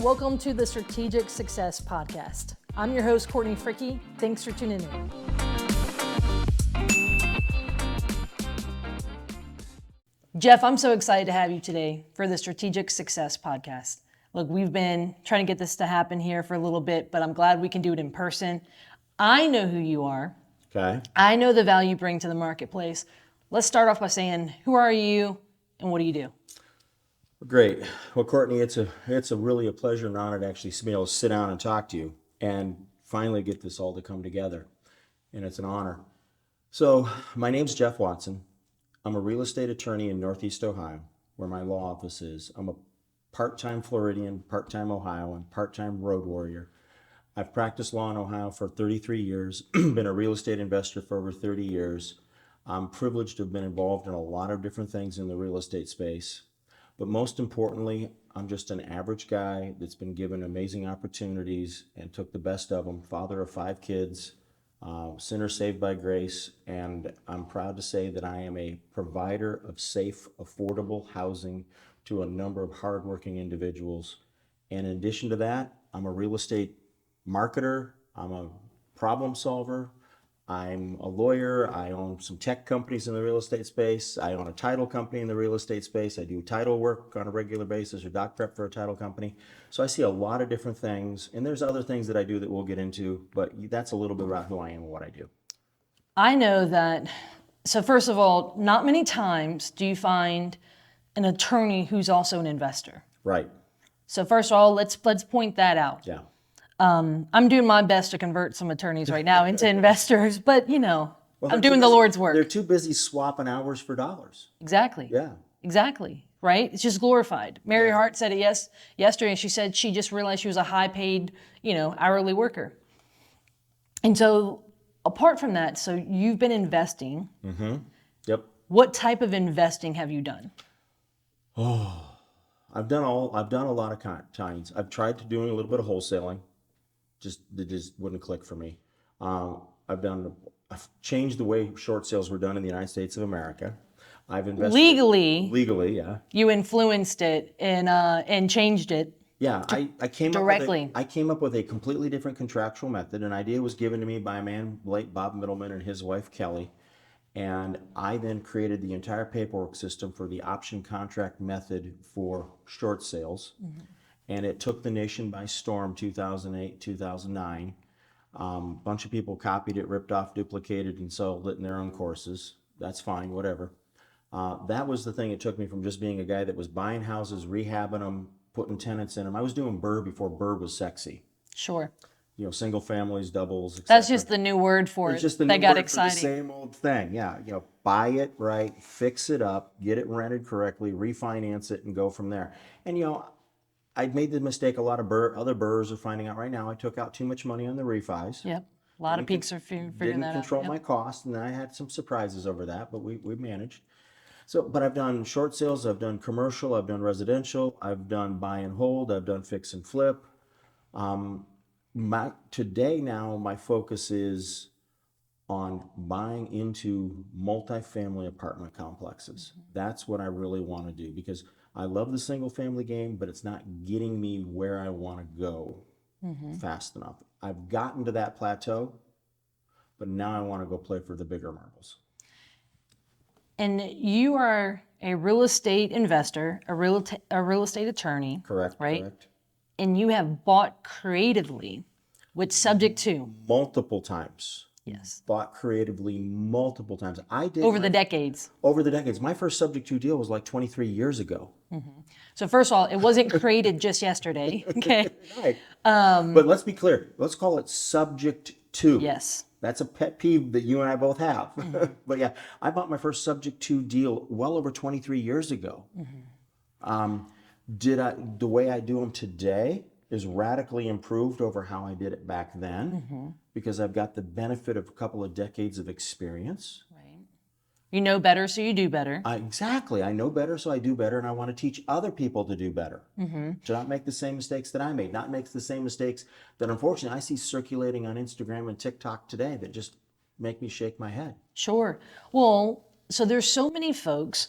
welcome to the Strategic Success Podcast. I'm your host, Courtney Fricke. Thanks for tuning in. Jeff, I'm so excited to have you today for the Strategic Success Podcast. Look, we've been trying to get this to happen here for a little bit, but I'm glad we can do it in person. I know who you are. Okay. I know the value you bring to the marketplace. Let's start off by saying, who are you and what do you do? Great. Well, Courtney, it's a really a pleasure and honor to actually be able to sit down and talk to you and finally get this all to come together. And it's an honor. So my name's Jeff Watson. I'm a real estate attorney in Northeast Ohio, where my law office is. I'm a part-time Floridian, part-time Ohioan, part-time road warrior. I've practiced law in Ohio for 33 years, been a real estate investor for over 30 years. I'm privileged to have been involved in a lot of different things in the real estate space. But most importantly, I'm just an average guy that's been given amazing opportunities and took the best of them. Father of 5 kids, sinner saved by grace, and I'm proud to say that I am a provider of safe, affordable housing to a number of hardworking individuals. And in addition to that, I'm a real estate marketer, I'm a problem solver, I'm a lawyer, I own some tech companies in the real estate space, I own a title company in the real estate space, I do title work on a regular basis or doc prep for a title company. So I see a lot of different things, and there's other things that I do that we'll get into, but that's a little bit about who I am and what I do. I know that, so first of all, not many times do you find an attorney who's also an investor. Right. So first of all, let's point that out. Yeah. I'm doing my best to convert some attorneys right now into investors, but Well, I'm doing the Lord's work. They're too busy swapping hours for dollars. Exactly. Yeah. Exactly. Right? It's just glorified. Mary Hart said it yesterday, and she said she just realized she was a high-paid, hourly worker. And so apart from that, so you've been investing. Mm-hmm. Yep. What type of investing have you done? I've done a lot of kinds. I've tried to do a little bit of wholesaling. It just wouldn't click for me. I've changed the way short sales were done in the United States of America. I've invested legally, yeah. You influenced it and changed it. Yeah, I came directly. I came up with a completely different contractual method. An idea was given to me by a man, late Bob Middleman, and his wife Kelly, and I then created the entire paperwork system for the option contract method for short sales. Mm-hmm. And it took the nation by storm, 2008, 2009. Bunch of people copied it, ripped off, duplicated, and sold it in their own courses. That's fine, whatever. That was the thing. It took me from just being a guy that was buying houses, rehabbing them, putting tenants in them. I was doing BRRRR before BRRRR was sexy. Sure. Single families, doubles, etc. That's just the new word for it. Just the that new got word exciting. For the same old thing. Yeah. Buy it right, fix it up, get it rented correctly, refinance it, and go from there. And I made the mistake a lot of other BRRRRs are finding out right now. I took out too much money on the refis. Yep. A lot of peaks are figuring that out. Didn't control my costs, and I had some surprises over that, but we managed. So, but I've done short sales, I've done commercial, I've done residential, I've done buy and hold, I've done fix and flip. Today now, my focus is on buying into multifamily apartment complexes. Mm-hmm. That's what I really want to do, because I love the single family game, but it's not getting me where I want to go fast enough. I've gotten to that plateau, but now I want to go play for the bigger marbles. And you are a real estate investor, a real estate attorney. Correct. Right? Correct. And you have bought creatively with subject to. Multiple times. Yes. Bought creatively multiple times. I did. Over the decades. Over the decades. My first subject to deal was like 23 years ago. Mm-hmm. So first of all, it wasn't created just yesterday. Okay. Right. But let's be clear. Let's call it subject to. Yes. That's a pet peeve that you and I both have. Mm-hmm. But yeah, I bought my first subject to deal well over 23 years ago. Mm-hmm. The way I do them today is radically improved over how I did it back then, because I've got the benefit of a couple of decades of experience. Right. You know better, so you do better. Exactly. I know better, so I do better, and I want to teach other people to do better. To not make the same mistakes that I made, not make the same mistakes that unfortunately I see circulating on Instagram and TikTok today that just make me shake my head. Sure. Well, so there's so many folks,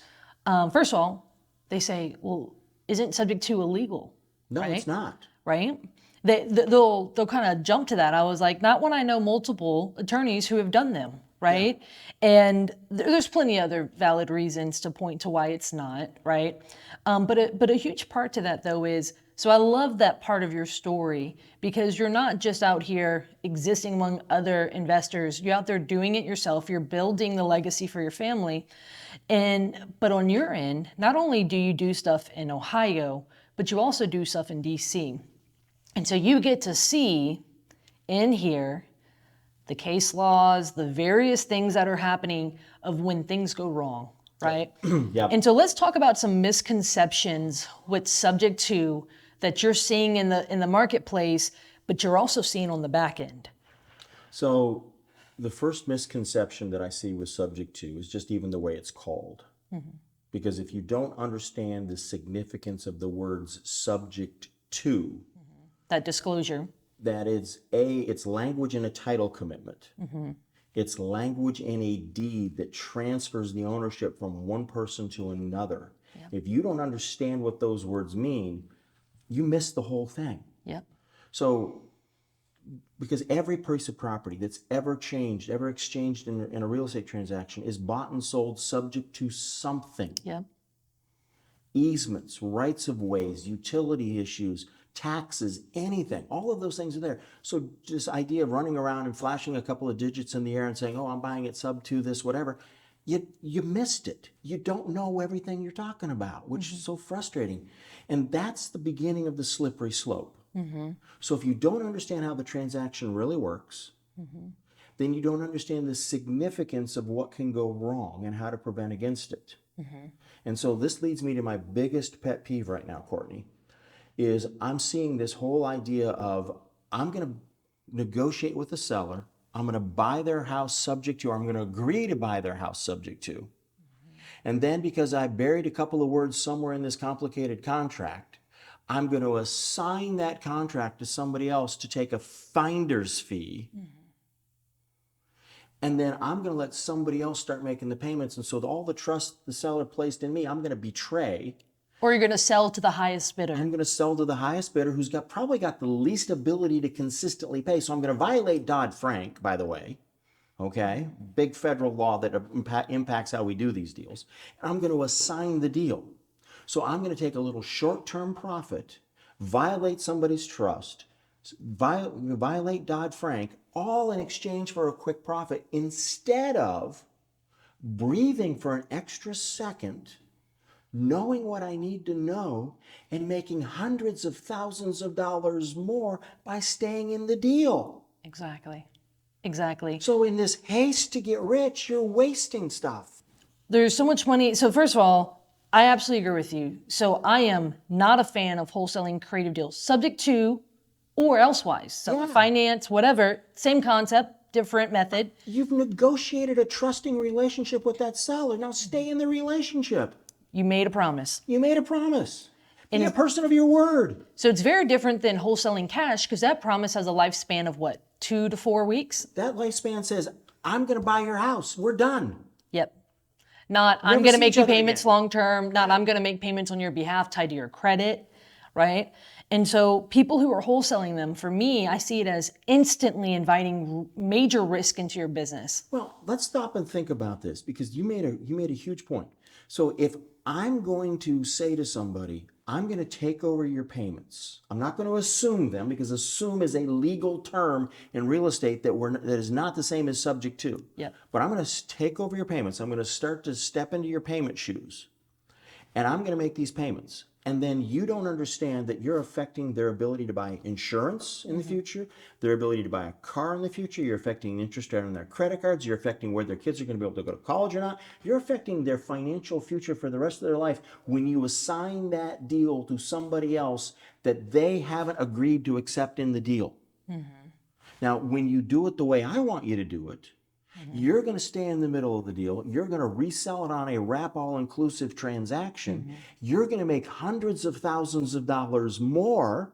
first of all, they say, well, isn't subject to illegal? No, right? it's not. right? They'll kind of jump to that. I was like, not when I know multiple attorneys who have done them, right? And there's plenty of other valid reasons to point to why it's not, right? But a huge part to that though is, so I love that part of your story because you're not just out here existing among other investors. You're out there doing it yourself. You're building the legacy for your family. But on your end, not only do you do stuff in Ohio, but you also do stuff in DC. And so you get to see in here the case laws, the various things that are happening of when things go wrong, right? Yeah. And so let's talk about some misconceptions with subject to that you're seeing in the marketplace, but you're also seeing on the back end. So the first misconception that I see with subject to is just even the way it's called. Because if you don't understand the significance of the words subject to, That disclosure. that is it's language in a title commitment. It's language in a deed that transfers the ownership from one person to another. If you don't understand what those words mean, you miss the whole thing. Yep. So, because every piece of property that's ever changed, ever exchanged in a real estate transaction is bought and sold subject to something. Yep. Easements, rights of ways, utility issues, taxes, anything. All of those things are there. So this idea of running around and flashing a couple of digits in the air and saying, oh, I'm buying it sub to this, whatever, you missed it. You don't know everything you're talking about, which is so frustrating. And that's the beginning of the slippery slope. So if you don't understand how the transaction really works, then you don't understand the significance of what can go wrong and how to prevent against it. And so this leads me to my biggest pet peeve right now, Courtney, is I'm seeing this whole idea of I'm going to negotiate with the seller. I'm going to buy their house subject to, or I'm going to agree to buy their house subject to. And then because I buried a couple of words somewhere in this complicated contract, I'm going to assign that contract to somebody else to take a finder's fee. And then I'm going to let somebody else start making the payments. And so all the trust the seller placed in me, I'm going to betray. Or you're going to sell to the highest bidder. I'm going to sell to the highest bidder who's probably got the least ability to consistently pay. So I'm going to violate Dodd-Frank, by the way. Okay? Big federal law that impacts how we do these deals. And I'm going to assign the deal. So I'm going to take a little short-term profit, violate somebody's trust, violate Dodd-Frank, all in exchange for a quick profit, instead of breathing for an extra second, knowing what I need to know, and making hundreds of thousands of dollars more by staying in the deal. Exactly. Exactly. So in this haste to get rich, you're wasting stuff. There's so much money. So first of all, I absolutely agree with you. So I am not a fan of wholesaling creative deals, subject to or elsewise. So finance, whatever, same concept, different method. You've negotiated a trusting relationship with that seller. Now stay in the relationship. You made a promise. You made a promise. Be a person of your word. So it's very different than wholesaling cash because that promise has a lifespan of what, 2 to 4 weeks? That lifespan says, I'm going to buy your house. We're done. Yep. Not, I'm going to make you payments long term. Not, I'm going to make payments on your behalf tied to your credit, right? And so people who are wholesaling them, for me, I see it as instantly inviting major risk into your business. Well, let's stop and think about this because you made a huge point. So if I'm going to say to somebody, I'm going to take over your payments. I'm not going to assume them because assume is a legal term in real estate that is not the same as subject to. Yep. But I'm going to take over your payments. I'm going to start to step into your payment shoes. And I'm going to make these payments. And then you don't understand that you're affecting their ability to buy insurance in the future, their ability to buy a car in the future. You're affecting interest rate on their credit cards. You're affecting where their kids are going to be able to go to college or not. You're affecting their financial future for the rest of their life when you assign that deal to somebody else that they haven't agreed to accept in the deal. Now, when you do it the way I want you to do it, you're going to stay in the middle of the deal. You're going to resell it on a wrap all-inclusive transaction. You're going to make hundreds of thousands of dollars more,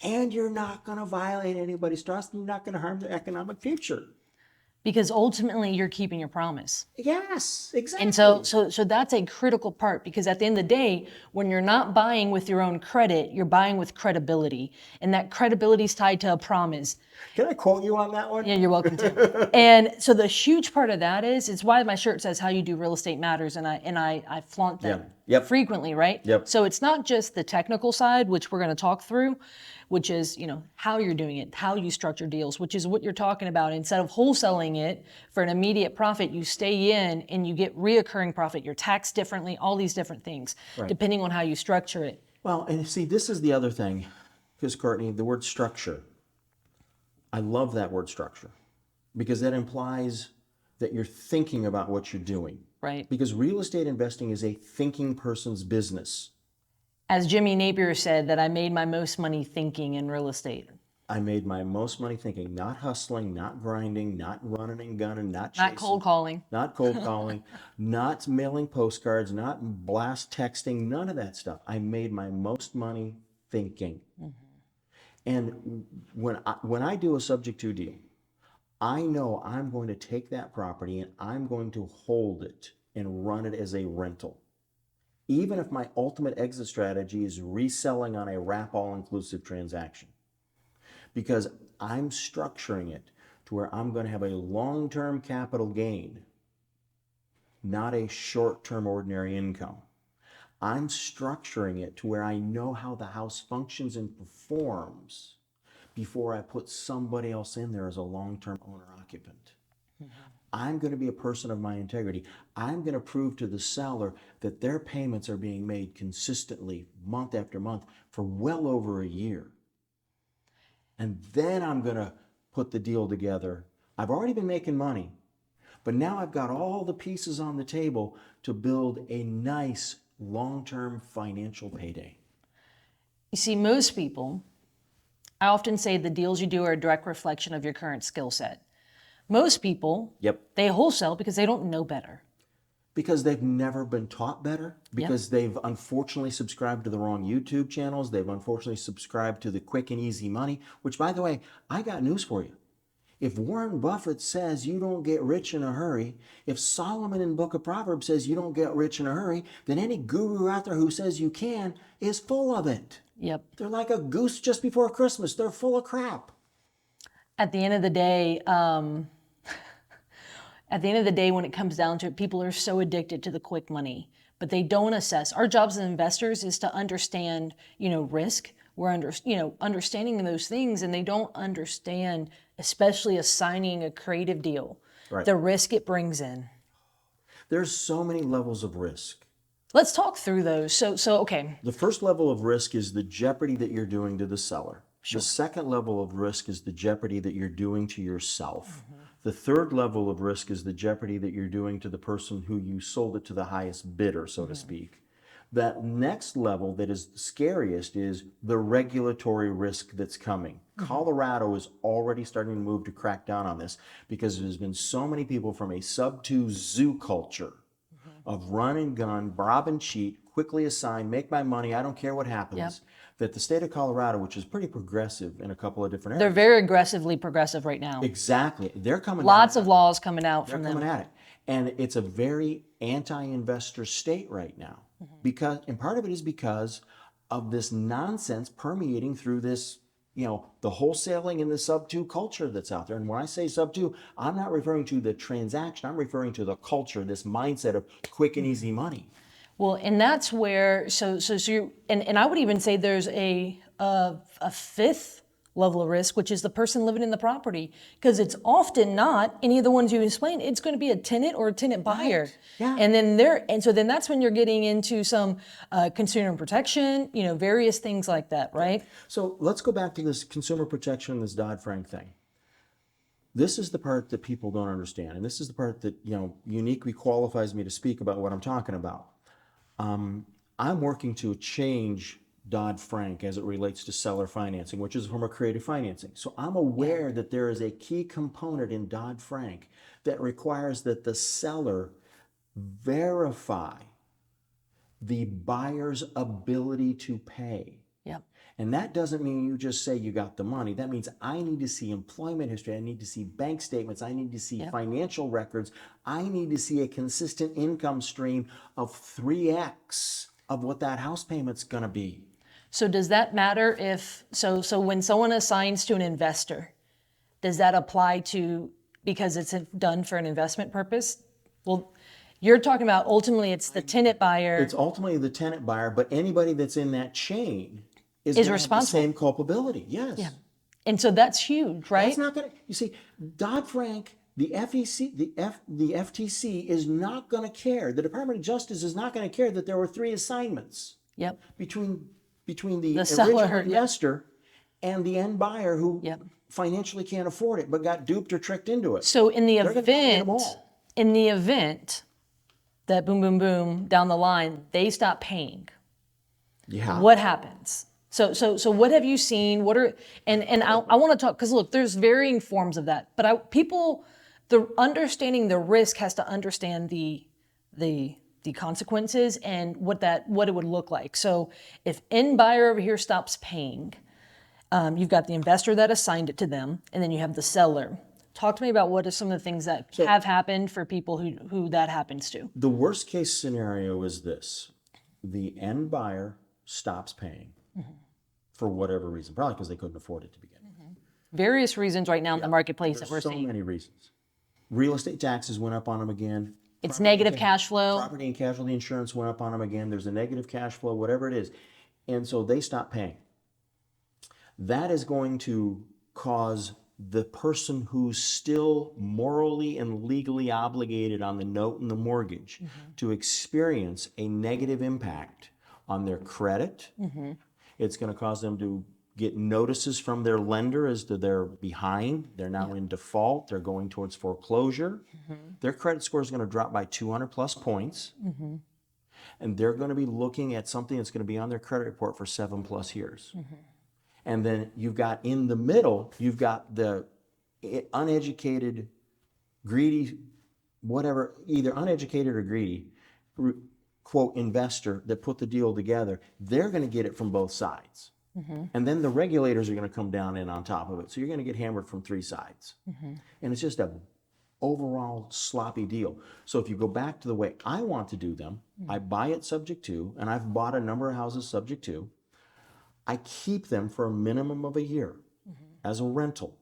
and you're not going to violate anybody's trust, and you're not going to harm their economic future. because ultimately you're keeping your promise. Yes, exactly. And so that's a critical part, because at the end of the day, when you're not buying with your own credit, you're buying with credibility. And that credibility is tied to a promise. Can I quote you on that one? Yeah, you're welcome to. And so the huge part of that is, it's why my shirt says "How you do real estate matters," and I flaunt that frequently, right? Yep. So it's not just the technical side, which we're going to talk through, which is, how you're doing it, how you structure deals, which is what you're talking about. Instead of wholesaling it for an immediate profit, you stay in and you get reoccurring profit. You're taxed differently, all these different things, depending on how you structure it. Well, and see, this is the other thing, because Courtney, the word structure, I love that word structure, because that implies that you're thinking about what you're doing. Right. Because real estate investing is a thinking person's business. As Jimmy Napier said, that I made my most money thinking in real estate. I made my most money thinking, not hustling, not grinding, not running and gunning, not chasing. Not cold calling. Not cold calling, not mailing postcards, not blast texting, none of that stuff. I made my most money thinking. And when I do a subject to deal, I know I'm going to take that property and I'm going to hold it and run it as a rental. Even if my ultimate exit strategy is reselling on a wrap all-inclusive transaction. Because I'm structuring it to where I'm going to have a long-term capital gain, not a short-term ordinary income. I'm structuring it to where I know how the house functions and performs before I put somebody else in there as a long-term owner-occupant. I'm going to be a person of my integrity. I'm going to prove to the seller that their payments are being made consistently, month after month, for well over a year. And then I'm going to put the deal together. I've already been making money, but now I've got all the pieces on the table to build a nice long-term financial payday. You see, most people, I often say the deals you do are a direct reflection of your current skill set. Most people, they wholesale because they don't know better. Because they've never been taught better, because they've unfortunately subscribed to the wrong YouTube channels, they've unfortunately subscribed to the quick and easy money, which, by the way, I got news for you. If Warren Buffett says you don't get rich in a hurry, if Solomon in Book of Proverbs says you don't get rich in a hurry, then any guru out there who says you can is full of it. Yep. They're like a goose just before Christmas. They're full of crap. At the end of the day, when it comes down to it, people are so addicted to the quick money, but they don't assess. Our jobs as investors is to understand, risk. We're understanding those things, and they don't understand, especially assigning a creative deal, the risk it brings in. There's so many levels of risk. Let's talk through those. So okay. The first level of risk is the jeopardy that you're doing to the seller. Sure. The second level of risk is the jeopardy that you're doing to yourself. The third level of risk is the jeopardy that you're doing to the person who you sold it to the highest bidder, so to speak. That next level that is the scariest is the regulatory risk that's coming. Colorado is already starting to move to crack down on this because there's been so many people from a sub-2 zoo culture of run and gun, rob and cheat, quickly assign, make my money, I don't care what happens, that the state of Colorado, which is pretty progressive in a couple of different areas. They're very aggressively progressive right now. Exactly. They're coming Lots of laws coming out from them. They're coming at it. And it's a very anti-investor state right now. And part of it is because of this nonsense permeating through this, the wholesaling and the sub-2 culture that's out there. And when I say sub-2, I'm not referring to the transaction. I'm referring to the culture, this mindset of quick and easy money. Well, and that's where, so you, and I would even say there's a fifth level of risk, which is the person living in the property, because it's often not any of the ones you explained. It's going to be a tenant or a tenant buyer. Right. Yeah. And so then that's when you're getting into some consumer protection, various things like that, right? So let's go back to this consumer protection, this Dodd-Frank thing. This is the part that people don't understand, and this is the part that uniquely qualifies me to speak about what I'm talking about. I'm working to change Dodd-Frank as it relates to seller financing, which is a form of creative financing. So I'm aware that there is a key component in Dodd-Frank that requires that the seller verify the buyer's ability to pay. Yep. And that doesn't mean you just say you got the money. That means I need to see employment history. I need to see bank statements. I need to see financial records. I need to see a consistent income stream of 3x of what that house payment's going to be. So does that matter if, so when someone assigns to an investor, does that apply to, because it's done for an investment purpose? Well, you're talking about ultimately it's the tenant buyer. It's ultimately the tenant buyer, but anybody that's in that chain is Is gonna responsible. have the same culpability. Yes. Yeah. And so that's huge, right? That's not going to, you see, Dodd-Frank, the FEC, the FTC is not going to care. The Department of Justice is not going to care that there were 3 assignments Yep. between the seller, original investor and the end buyer who Yep. financially can't afford it but got duped or tricked into it. So in the They're gonna get them event that boom, boom, boom down the line, they stop paying. Yeah. What happens? So what have you seen? What are, and I want to talk, because look, there's varying forms of that, but the understanding the risk has to understand the consequences and what it would look like. So if end buyer over here stops paying, you've got the investor that assigned it to them, and then you have the seller. Talk to me about what are some of the things that have happened for people who that happens to. The worst case scenario is this. The end buyer stops paying for whatever reason, probably because they couldn't afford it to begin with. Various reasons right now in the marketplace that we're So seeing. many reasons. Real estate taxes went up on them again. It's negative cash flow. Property and casualty insurance went up on them again. There's a negative cash flow, whatever it is. And so they stop paying. That is going to cause the person who's still morally and legally obligated on the note and the mortgage to experience a negative impact on their credit. It's going to cause them to get notices from their lender as to they're behind, they're now in default, they're going towards foreclosure. Their credit score is going to drop by 200 plus points. And they're going to be looking at something that's going to be on their credit report for 7+ years. And then you've got in the middle, you've got the uneducated, greedy, whatever, either uneducated or greedy, quote, investor that put the deal together. They're going to get it from both sides. And then the regulators are going to come down in on top of it. So you're going to get hammered from 3 sides. And it's just a overall sloppy deal. So if you go back to the way I want to do them, I buy it subject to, and I've bought a number of houses subject to. I keep them for a minimum of a year as a rental.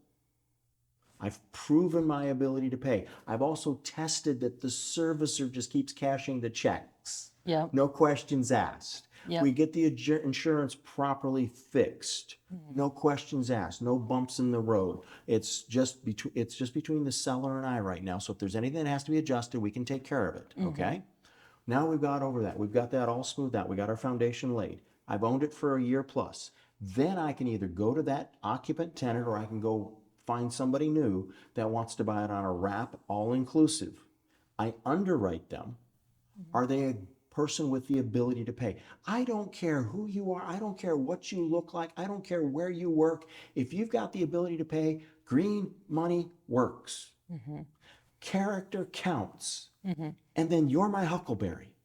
I've proven my ability to pay. I've also tested that the servicer just keeps cashing the checks. Yep. No questions asked. Yep. We get the insurance properly fixed. No questions asked. No bumps in the road. It's just between the seller and I right now. So if there's anything that has to be adjusted, we can take care of it. Okay? Now we've got over that. We've got that all smoothed out. We got our foundation laid. I've owned it for a year plus. Then I can either go to that occupant tenant or I can go find somebody new that wants to buy it on a wrap, all inclusive. I underwrite them. Are they a person with the ability to pay? I don't care who you are. I don't care what you look like. I don't care where you work. If you've got the ability to pay, green money works. Character counts. And then you're my huckleberry.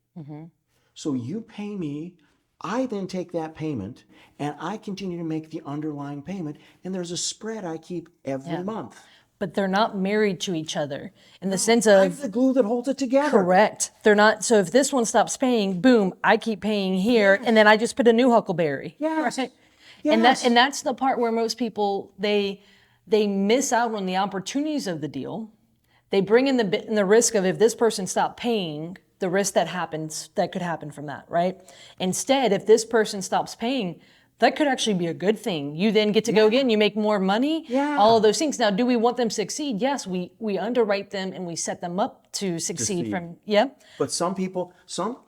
So you pay me. I then take that payment and I continue to make the underlying payment, and there's a spread I keep every month. But they're not married to each other in the sense I'm of, the glue that holds it together. correct. They're not, so if this one stops paying, boom, I keep paying here, and then I just put a new huckleberry. Yes. Right? Yes. And that's the part where most people, they miss out on the opportunities of the deal. They bring in the risk of, if this person stopped paying, the risk that could happen from that, right? Instead, if this person stops paying, that could actually be a good thing. You then get to go again, you make more money, all of those things. Now, do we want them to succeed? Yes, we underwrite them and we set them up to succeed from, But some people,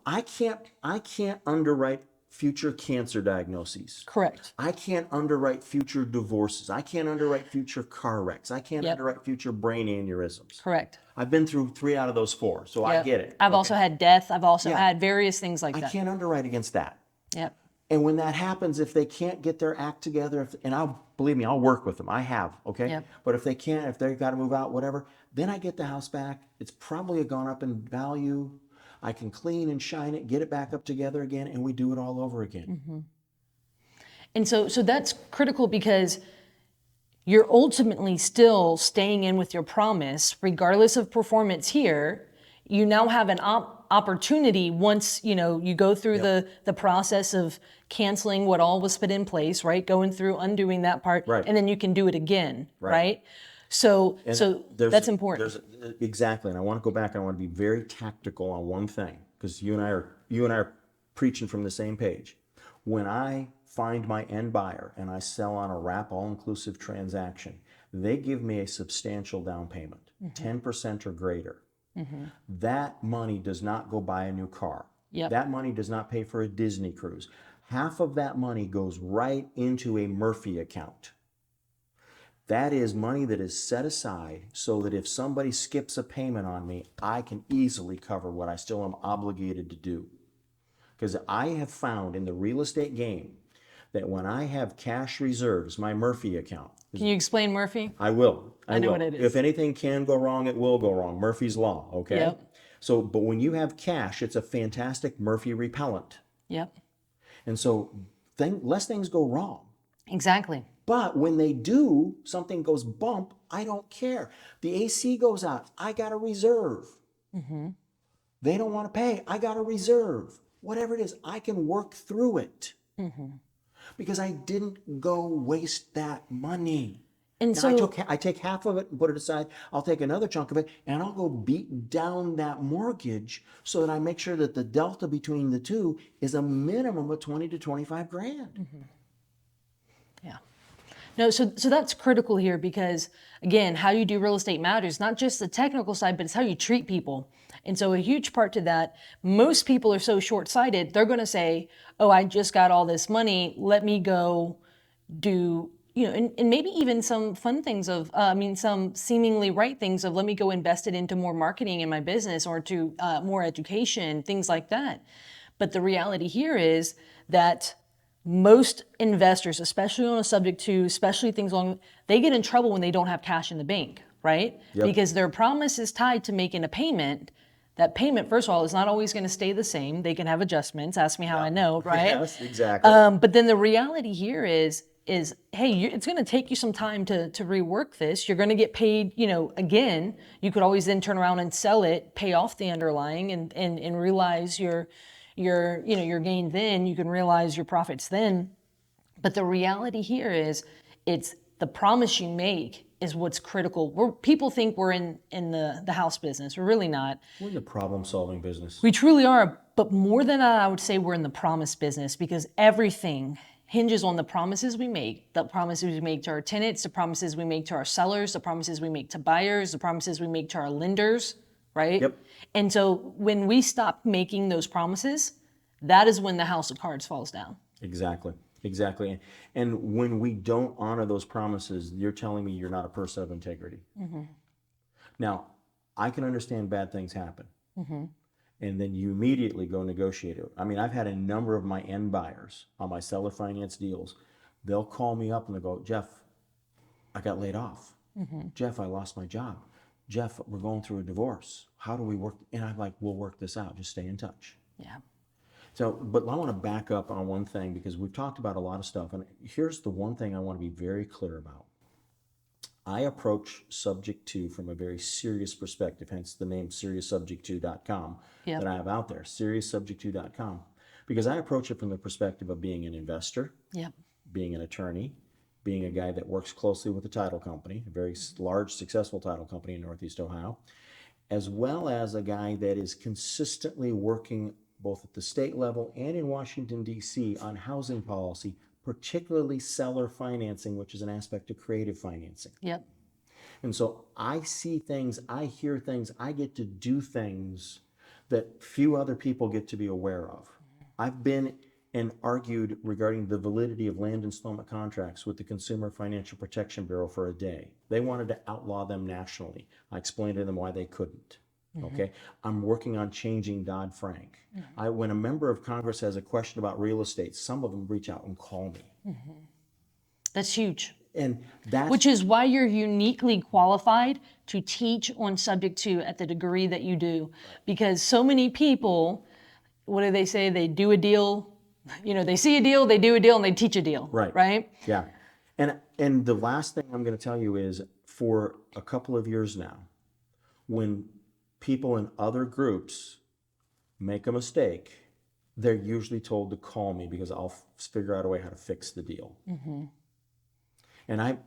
I can't underwrite future cancer diagnoses. Correct. I can't underwrite future divorces. I can't underwrite future car wrecks. I can't underwrite future brain aneurysms. Correct. I've been through 3 out of those 4, so I get it. I've also had death. I've also had various things like I that. can't underwrite against that. Yep. And when that happens, if they can't get their act together, believe me, I'll work with them. I have, okay? Yep. But if they can't, if they've got to move out, whatever, then I get the house back. It's probably gone up in value. I can clean and shine it, get it back up together again, and we do it all over again. And so that's critical because you're ultimately still staying in with your promise, regardless of performance here. You now have an opportunity once, you go through the process of canceling what all was put in place, right? Going through, undoing that part, Right. and then you can do it again, Right. right? So that's important. Exactly. And I want to go back. I want to be very tactical on one thing, because you and I are preaching from the same page. When I find my end buyer and I sell on a wrap all-inclusive transaction, they give me a substantial down payment, 10% or greater. That money does not go buy a new car. Yep. That money does not pay for a Disney cruise. Half of that money goes right into a Murphy account. That is money that is set aside so that if somebody skips a payment on me, I can easily cover what I still am obligated to do. Because I have found in the real estate game that when I have cash reserves, my Murphy account. Can you explain Murphy? I will. I know what it is. If anything can go wrong, it will go wrong. Murphy's Law, okay? Yep. So, but when you have cash, it's a fantastic Murphy repellent. Yep. And so less things go wrong. Exactly. But when they do, something goes bump, I don't care. The AC goes out, I got a reserve. They don't want to pay, I got a reserve. Whatever it is, I can work through it. Because I didn't go waste that money. And so I take half of it and put it aside. I'll take another chunk of it and I'll go beat down that mortgage so that I make sure that the delta between the two is a minimum of 20 to 25 grand. Yeah. No, so that's critical here because, again, how you do real estate matters, not just the technical side, but it's how you treat people. And so a huge part to that, most people are so short-sighted, they're going to say, oh, I just got all this money, let me go do, and maybe even some fun things some seemingly right things of let me go invest it into more marketing in my business or to more education, things like that. But the reality here is that most investors, especially on a subject to, especially things along, they get in trouble when they don't have cash in the bank, right? Yep. Because their promise is tied to making a payment. That payment, first of all, is not always going to stay the same. They can have adjustments. Ask me how I know, right? Yes, exactly. But then the reality here is hey, it's going to take you some time to rework this. You're going to get paid, again. You could always then turn around and sell it, pay off the underlying, and realize your gain then. You can realize your profits then. But the reality here is it's the promise you make is what's critical. People think we're in the house business. We're really not. We're in the problem-solving business. We truly are. But more than that, I would say we're in the promise business because everything hinges on the promises we make, the promises we make to our tenants, the promises we make to our sellers, the promises we make to buyers, the promises we make to our lenders, right? Yep. And so when we stop making those promises, that is when the house of cards falls down. Exactly. And when we don't honor those promises, you're telling me you're not a person of integrity. Now, I can understand bad things happen. And then you immediately go negotiate it. I mean, I've had a number of my end buyers on my seller finance deals. They'll call me up and they'll go, Jeff, I got laid off. Jeff, I lost my job. Jeff, we're going through a divorce. How do we work? And I'm like, we'll work this out. Just stay in touch. Yeah. So, but I want to back up on one thing because we've talked about a lot of stuff. And here's the one thing I want to be very clear about. I approach subject to from a very serious perspective, hence the name SeriousSubject2.com that I have out there, SeriousSubject2.com, because I approach it from the perspective of being an investor, being an attorney, being a guy that works closely with a title company, a very large, successful title company in Northeast Ohio, as well as a guy that is consistently working both at the state level and in Washington, D.C. on housing policy, particularly seller financing, which is an aspect of creative financing. Yep. And so I see things, I hear things, I get to do things that few other people get to be aware of. I've been and argued regarding the validity of land installment contracts with the Consumer Financial Protection Bureau for a day. They wanted to outlaw them nationally. I explained to them why they couldn't. Okay, I'm working on changing Dodd-Frank. When a member of Congress has a question about real estate, some of them reach out and call me. That's huge. And that's which is why you're uniquely qualified to teach on subject to at the degree that you do. Because so many people, what do they say? They do a deal You know, they see a deal, they do a deal, and they teach a deal. Right. Right? Yeah. And the last thing I'm going to tell you is, for a couple of years now, when people in other groups make a mistake, they're usually told to call me because I'll figure out a way how to fix the deal. And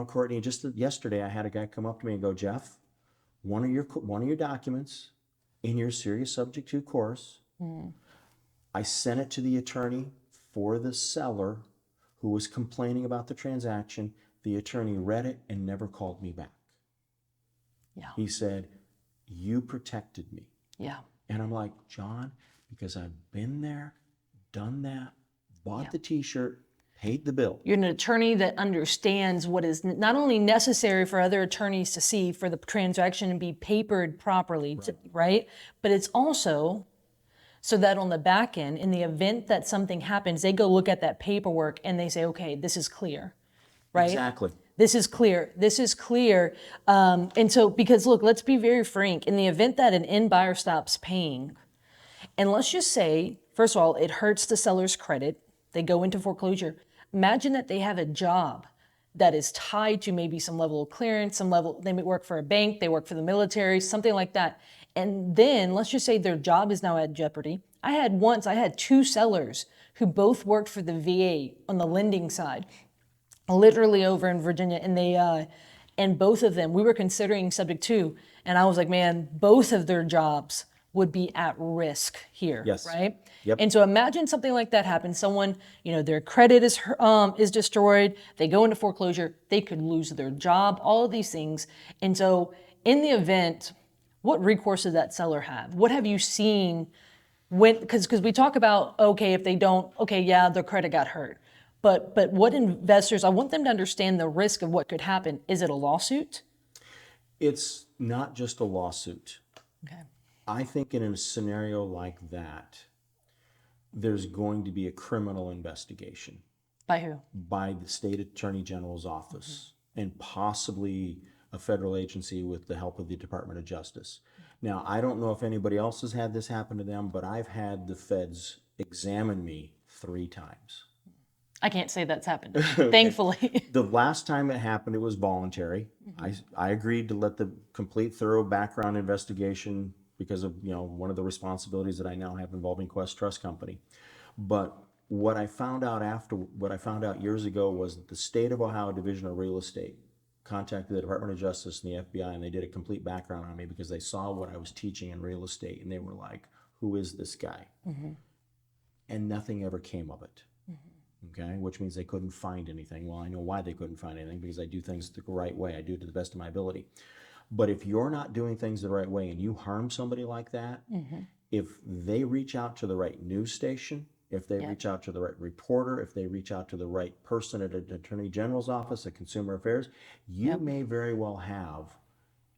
Courtney, just yesterday, I had a guy come up to me and go, Jeff, one of your documents in your serious subject to course, I sent it to the attorney for the seller who was complaining about the transaction. The attorney read it and never called me back. Yeah. He said, you protected me. Yeah. And I'm like, John, because I've been there, done that, bought the t-shirt, paid the bill. You're an attorney that understands what is not only necessary for other attorneys to see for the transaction to be papered properly, right? But it's also so that on the back end, in the event that something happens, they go look at that paperwork and they say, okay, this is clear, right? Exactly. This is clear. This is clear. And so, because look, let's be very frank. In the event that an end buyer stops paying, and let's just say, first of all, it hurts the seller's credit. They go into foreclosure. Imagine that they have a job that is tied to maybe some level of clearance, some level, they may work for a bank, they work for the military, something like that. And then let's just say their job is now at jeopardy. I had two sellers who both worked for the VA on the lending side, literally over in Virginia. And both of them, we were considering subject to, and I was like, man, both of their jobs would be at risk here, Yes. right? Yep. And so imagine something like that happens. Someone, their credit is destroyed. They go into foreclosure. They could lose their job. All of these things. And so, in the event, what recourse does that seller have? What have you seen when? Because we talk about if they don't, their credit got hurt. But what investors? I want them to understand the risk of what could happen. Is it a lawsuit? It's not just a lawsuit. Okay. I think in a scenario like that, there's going to be a criminal investigation. By who? By the state attorney general's office, and possibly a federal agency with the help of the Department of Justice. Now, I don't know if anybody else has had this happen to them, but I've had the feds examine me 3 times. I can't say that's happened, thankfully. The last time it happened, it was voluntary. I agreed to let the complete, thorough background investigation because of one of the responsibilities that I now have involving Quest Trust Company. But what I found out years ago was that the state of Ohio Division of Real Estate contacted the Department of Justice and the FBI, and they did a complete background on me because they saw what I was teaching in real estate, and they were like, "Who is this guy?" And nothing ever came of it. Okay, which means they couldn't find anything. Well, I know why they couldn't find anything, because I do things the right way. I do it to the best of my ability. But if you're not doing things the right way and you harm somebody like that, if they reach out to the right news station, if they reach out to the right reporter, if they reach out to the right person at an attorney general's office, at Consumer Affairs, you may very well have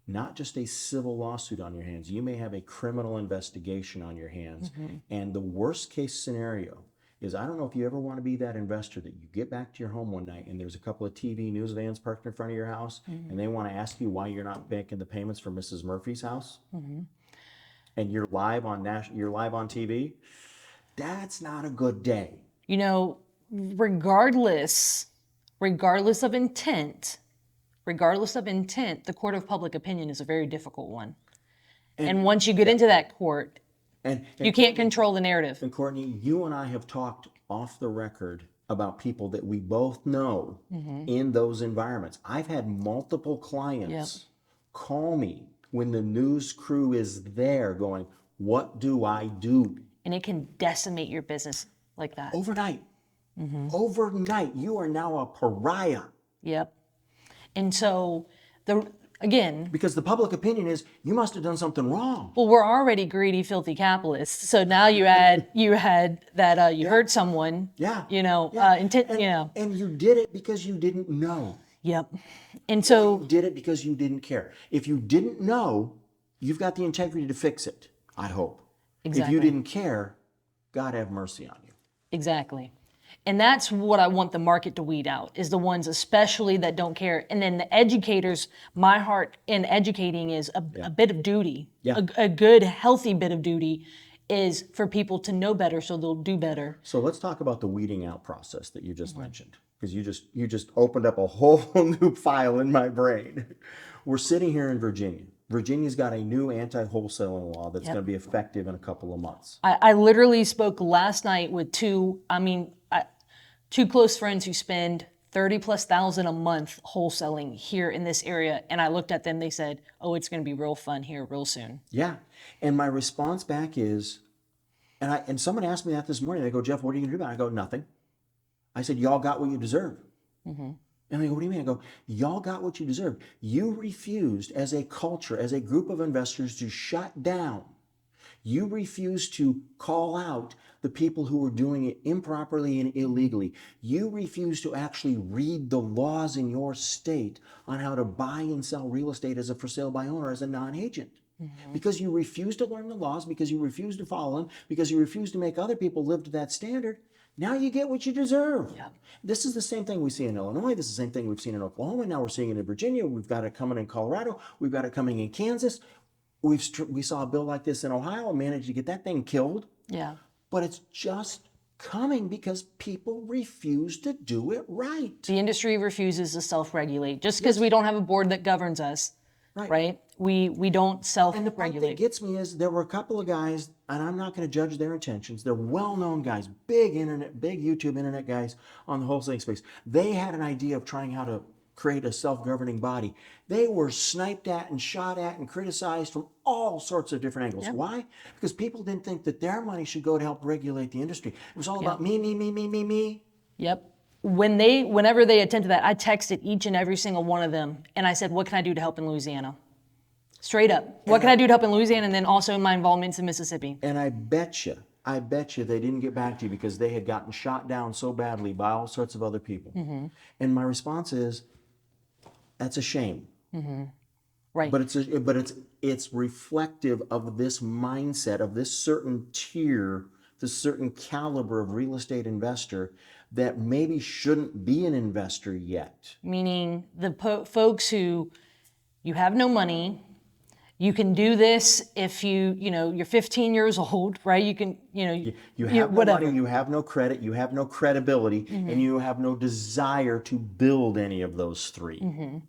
not just a civil lawsuit on your hands, you may have a criminal investigation on your hands. And the worst case scenario is, I don't know if you ever want to be that investor that you get back to your home one night and there's a couple of TV news vans parked in front of your house, and they want to ask you why you're not making the payments for Mrs. Murphy's house, and you're live on TV. That's not a good day. Regardless of intent, the court of public opinion is a very difficult one. And once you get into that court, and you can't control the narrative. And Courtney, you and I have talked off the record about people that we both know in those environments. I've had multiple clients call me when the news crew is there going, "What do I do?" And it can decimate your business like that. Overnight. Overnight, you are now a pariah. Yep. And so, because the public opinion is, you must have done something wrong. Well, we're already greedy, filthy capitalists. So now you had that you hurt someone. Intent. And you did it because you didn't know. Yep. And so you did it because you didn't care. If you didn't know, you've got the integrity to fix it, I hope. Exactly. If you didn't care, God have mercy on you. Exactly. And that's what I want the market to weed out, is the ones especially that don't care. And then the educators, my heart in educating is a bit of duty, a good, healthy bit of duty, is for people to know better so they'll do better. So let's talk about the weeding out process that you just mentioned, because you just opened up a whole new file in my brain. We're sitting here in Virginia. Virginia's got a new anti-wholesaling law that's going to be effective in a couple of months. I literally spoke last night with two close friends who spend $30,000+ a month wholesaling here in this area. And I looked at them, they said, oh, it's going to be real fun here real soon. Yeah. And my response back is, and someone asked me that this morning. They go, Jeff, what are you going to do about it? I go, nothing. I said, y'all got what you deserve. And they go, what do you mean? I go, y'all got what you deserve. You refused as a culture, as a group of investors, to shut down. You refused to call out the people who were doing it improperly and illegally. You refused to actually read the laws in your state on how to buy and sell real estate as a for sale by owner, as a non-agent. Because you refused to learn the laws, because you refused to follow them, because you refused to make other people live to that standard. Now you get what you deserve. This is the same thing we see in Illinois. This is the same thing we've seen in Oklahoma. Now we're seeing it in Virginia. We've got it coming in Colorado. We've got it coming in Kansas. We saw a bill like this in Ohio and managed to get that thing killed. But it's just coming because people refuse to do it right. The industry refuses to self-regulate. Just because we don't have a board that governs us, right? We don't self-regulate. And the part that gets me is there were a couple of guys, and I'm not going to judge their intentions. They're well-known guys, big YouTube internet guys on the wholesaling space. They had an idea of trying how to create a self-governing body. They were sniped at and shot at and criticized from all sorts of different angles. Why? Because people didn't think that their money should go to help regulate the industry. It was all about me, me, me, me, me, me. Whenever they attempted that, I texted each and every single one of them, and I said, what can I do to help in Louisiana? Straight up. What can I do to help in Louisiana, and then also in my involvements in Mississippi? And I bet you they didn't get back to you because they had gotten shot down so badly by all sorts of other people. And my response is, that's a shame. Right. But it's reflective of this mindset of this certain tier, this certain caliber of real estate investor that maybe shouldn't be an investor yet. Meaning the folks who, you have no money, you can do this if you're 15 years old, right? You can, you have no money, you have no credit, you have no credibility, and you have no desire to build any of those three.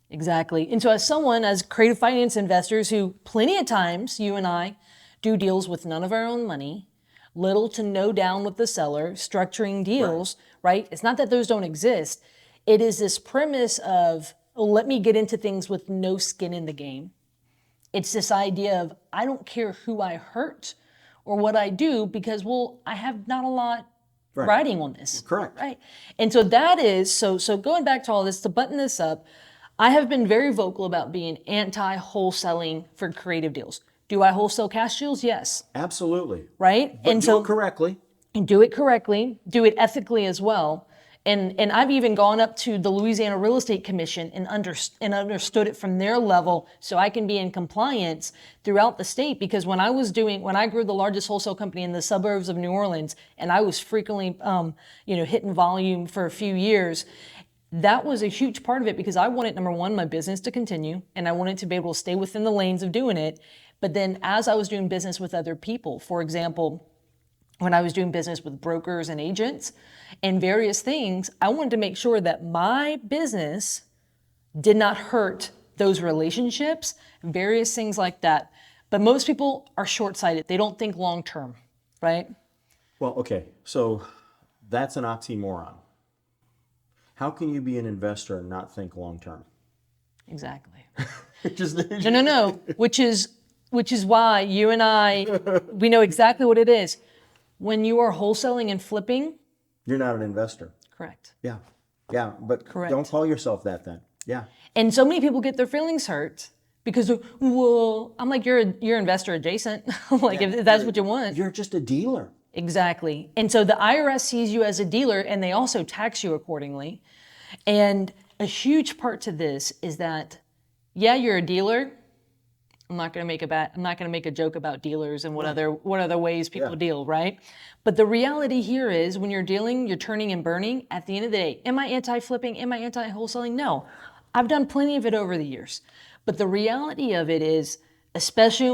Exactly. And so as creative finance investors who plenty of times, you and I, do deals with none of our own money, little to no down with the seller, structuring deals, right? It's not that those don't exist. It is this premise of, let me get into things with no skin in the game. It's this idea of, I don't care who I hurt or what I do because, I have not a lot riding on this. Correct. Right. And so that is, so going back to all this, to button this up, I have been very vocal about being anti-wholesaling for creative deals. Do I wholesale cash deals? Yes. Absolutely. Right? But do it correctly. And do it correctly, do it ethically as well. And I've even gone up to the Louisiana Real Estate Commission and understood it from their level so I can be in compliance throughout the state. Because when I grew the largest wholesale company in the suburbs of New Orleans, and I was frequently, hitting volume for a few years, that was a huge part of it because I wanted, number one, my business to continue, and I wanted to be able to stay within the lanes of doing it. But then as I was doing business with other people, for example, when I was doing business with brokers and agents and various things, I wanted to make sure that my business did not hurt those relationships, various things like that. But most people are short-sighted. They don't think long-term, right? Well, okay, so that's an oxymoron. How can you be an investor and not think long-term? Exactly. No. Which is why you and I, we know exactly what it is. When you are wholesaling and flipping, you're not an investor. Correct. Yeah, but Correct. Don't call yourself that then. Yeah. And so many people get their feelings hurt because, I'm like, you're investor adjacent. Like, if that's what you want. You're just a dealer. Exactly. And so the IRS sees you as a dealer and they also tax you accordingly. And a huge part to this is that, you're a dealer. I'm not going to make a joke about dealers and what other ways people deal, right? But the reality here is when you're dealing, you're turning and burning. At the end of the day, am I anti-flipping? Am I anti-wholesaling? No. I've done plenty of it over the years. But the reality of it is especially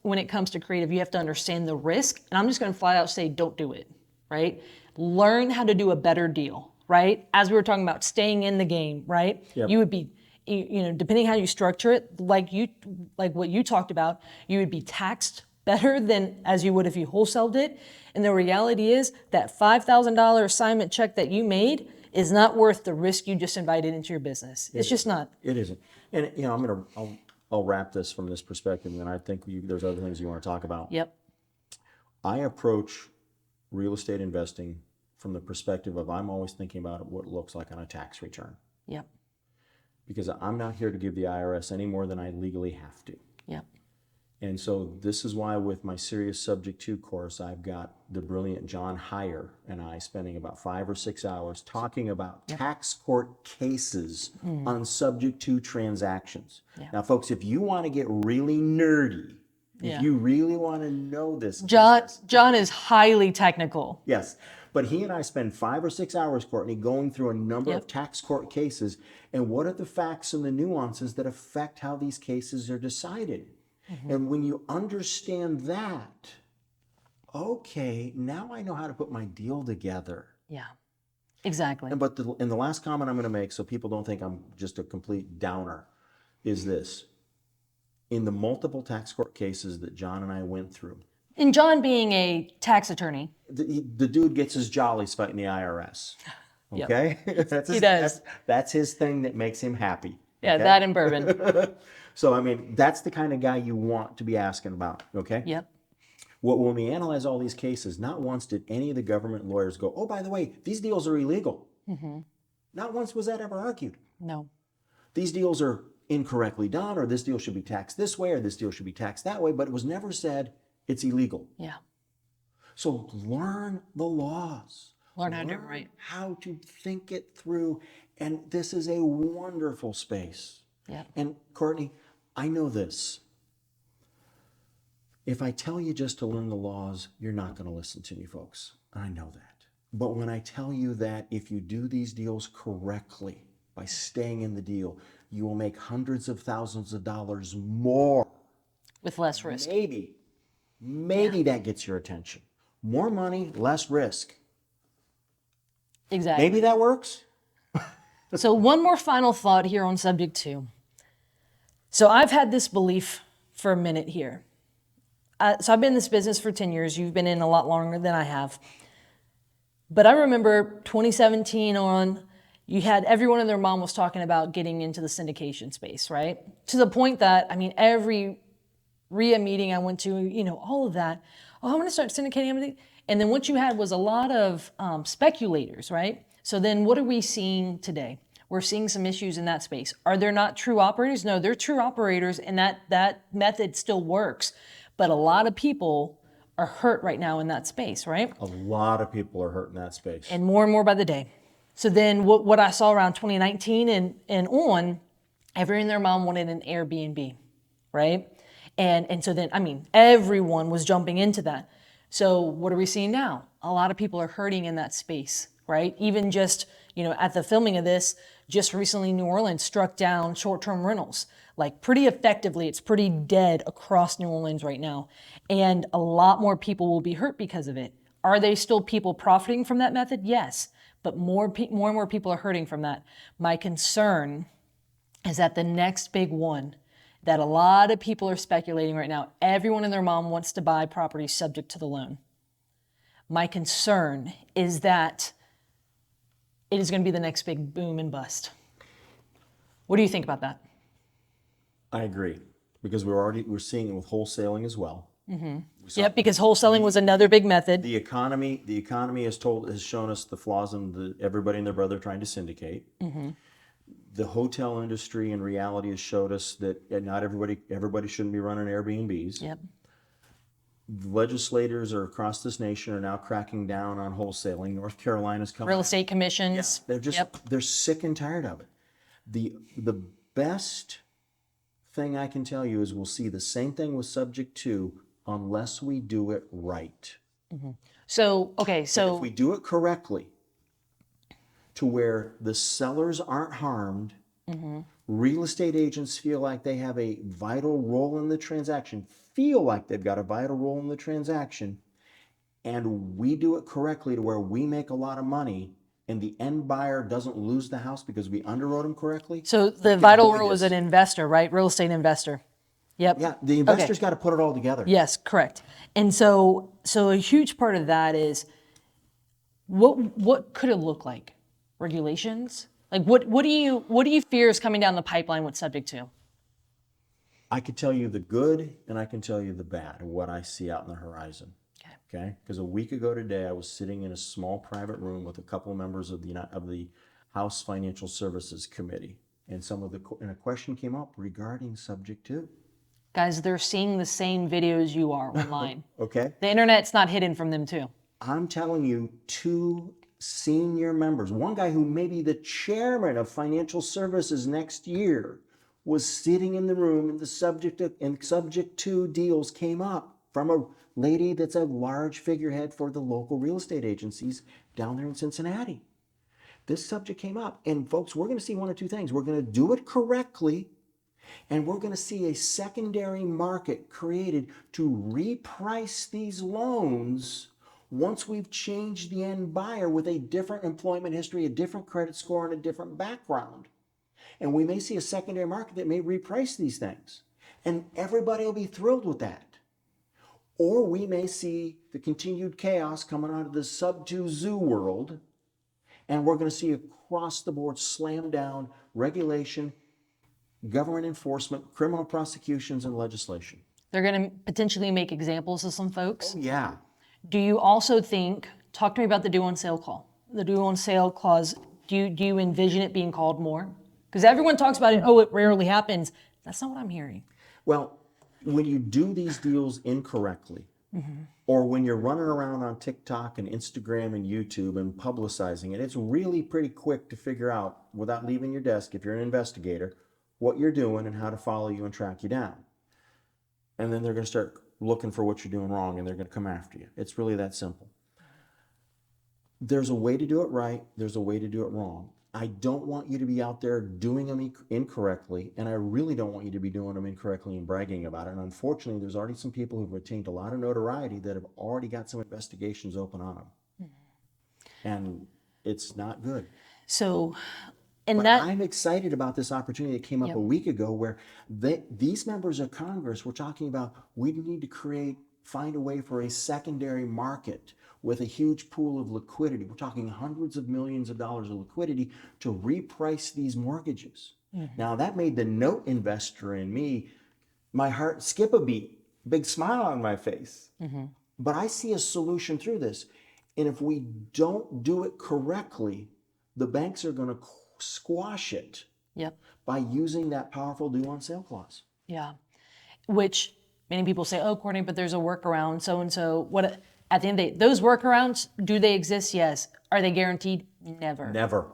when it comes to creative, you have to understand the risk. And I'm just going to flat out say, don't do it, right? Learn how to do a better deal, right? As we were talking about staying in the game, right? Yep. You would be, depending how you structure it, like what you talked about, you would be taxed better than as you would if you wholesaled it. And the reality is that $5,000 assignment check that you made is not worth the risk you just invited into your business. It's just not. It isn't. And I'll wrap this from this perspective, and I think there's other things you want to talk about. Yep. I approach real estate investing from the perspective of I'm always thinking about what it looks like on a tax return. Yep. Because I'm not here to give the IRS any more than I legally have to. Yep. And so this is why with my Serious Subject 2 course, I've got the brilliant John Heyer and I spending about 5 or 6 hours talking about tax court cases on Subject 2 transactions. Yeah. Now, folks, if you want to get really nerdy, if you really want to know this, John is highly technical. yes. But he and I spend 5 or 6 hours, Courtney, going through a number of tax court cases and what are the facts and the nuances that affect how these cases are decided. And when you understand that, okay, now I know how to put my deal together. Yeah, exactly. And but the last comment I'm going to make, so people don't think I'm just a complete downer, is this: in the multiple tax court cases that John and I went through, And John being a tax attorney. the dude gets his jollies fighting the IRS. Okay, He does. That's his thing that makes him happy. Yeah, okay? that and bourbon. So, I mean, that's the kind of guy you want to be asking about, okay? Yep. When we analyze all these cases, not once did any of the government lawyers go, oh, by the way, these deals are illegal. Not once was that ever argued. No. These deals are incorrectly done, or this deal should be taxed this way, or this deal should be taxed that way, but it was never said it's illegal. Yeah. So learn the laws. Learn how to do it right. How to think it through. And this is a wonderful space. Yeah. And Courtney, I know this. If I tell you just to learn the laws, you're not going to listen to me, folks. I know that. But when I tell you that if you do these deals correctly, by staying in the deal, you will make hundreds of thousands of dollars more. With less risk. Maybe that gets your attention. More money, less risk. Exactly. Maybe that works. So one more final thought here on subject 2. So I've had this belief for a minute here. So I've been in this business for 10 years. You've been in a lot longer than I have. But I remember 2017 on, you had everyone and their mom was talking about getting into the syndication space, right? To the point that, I mean, every RIA meeting I went to, all of that. Oh, I want to start syndicating. And then what you had was a lot of speculators, right? So then what are we seeing today? We're seeing some issues in that space. Are there not true operators? No, they're true operators, and that method still works. But a lot of people are hurt right now in that space, right? A lot of people are hurt in that space. And more by the day. So then what I saw around 2019 and on, everyone and their mom wanted an Airbnb, right? And so then, I mean, everyone was jumping into that. So what are we seeing now? A lot of people are hurting in that space, right? Even just, at the filming of this, just recently New Orleans struck down short-term rentals. Like pretty effectively, it's pretty dead across New Orleans right now. And a lot more people will be hurt because of it. Are they still people profiting from that method? Yes, but more and more people are hurting from that. My concern is that the next big one that a lot of people are speculating right now, everyone and their mom wants to buy property subject to the loan. My concern is that it is going to be the next big boom and bust. What do you think about that? I agree, because we're seeing it with wholesaling as well. Yep, because wholesaling was another big method. The economy has shown us the flaws in everybody and their brother trying to syndicate. The hotel industry in reality has showed us that not everybody shouldn't be running Airbnbs. Yep. Legislators across this nation are now cracking down on wholesaling. North Carolina's coming. Real estate commissions. They're just they're sick and tired of it. The best thing I can tell you is we'll see the same thing with subject 2 unless we do it right. So If we do it correctly, to where the sellers aren't harmed, Real estate agents feel like they have a vital role in the transaction, feel like they've got a vital role in the transaction, and we do it correctly to where we make a lot of money and the end buyer doesn't lose the house because we underwrote them correctly. So the vital role is an investor, right? Real estate investor. Yep. Yeah, the investor's got to put it all together. Yes, correct. And so a huge part of that is what could it look like? Regulations? Like what do you fear is coming down the pipeline with subject to? I could tell you the good and I can tell you the bad and what I see out in the horizon. Okay? Because a week ago today, I was sitting in a small private room with a couple of members of the House Financial Services Committee, and a question came up regarding subject to. Guys, they're seeing the same videos you are online. Okay? The internet's not hidden from them too. I'm telling you, two senior members, one guy who may be the chairman of financial services next year, was sitting in the room and subject to deals came up from a lady that's a large figurehead for the local real estate agencies down there in Cincinnati. This subject came up, and folks, we're going to see one of two things. We're going to do it correctly, and we're going to see a secondary market created to reprice these loans once we've changed the end buyer with a different employment history, a different credit score, and a different background. And we may see a secondary market that may reprice these things, and everybody will be thrilled with that. Or we may see the continued chaos coming out of the sub-2 zoo world, and we're going to see across the board slam down regulation, government enforcement, criminal prosecutions, and legislation. They're going to potentially make examples of some folks. Oh, yeah. Do you also think, talk to me about the due on sale clause. The due on sale clause, do you envision it being called more? Because everyone talks about it, oh, it rarely happens. That's not what I'm hearing. Well, when you do these deals incorrectly, or when you're running around on TikTok and Instagram and YouTube and publicizing it, it's really pretty quick to figure out, without leaving your desk, if you're an investigator, what you're doing and how to follow you and track you down. And then they're going to start looking for what you're doing wrong, and they're going to come after you. It's really that simple. There's a way to do it right. There's a way to do it wrong. I don't want you to be out there doing them incorrectly, and I really don't want you to be doing them incorrectly and bragging about it. And unfortunately, there's already some people who've attained a lot of notoriety that have already got some investigations open on them. And it's not good. So, I'm excited about this opportunity that came up a week ago where these members of Congress were talking about we need to find a way for a secondary market with a huge pool of liquidity. We're talking hundreds of millions of dollars of liquidity to reprice these mortgages. Now that made the note investor in me, my heart skip a beat, big smile on my face. But I see a solution through this. And if we don't do it correctly, the banks are going to squash it by using that powerful due on sale clause. Yeah, which many people say, oh, Courtney, but there's a workaround, so-and-so. What? At the end of the day, those workarounds, do they exist? Yes. Are they guaranteed? Never. Never.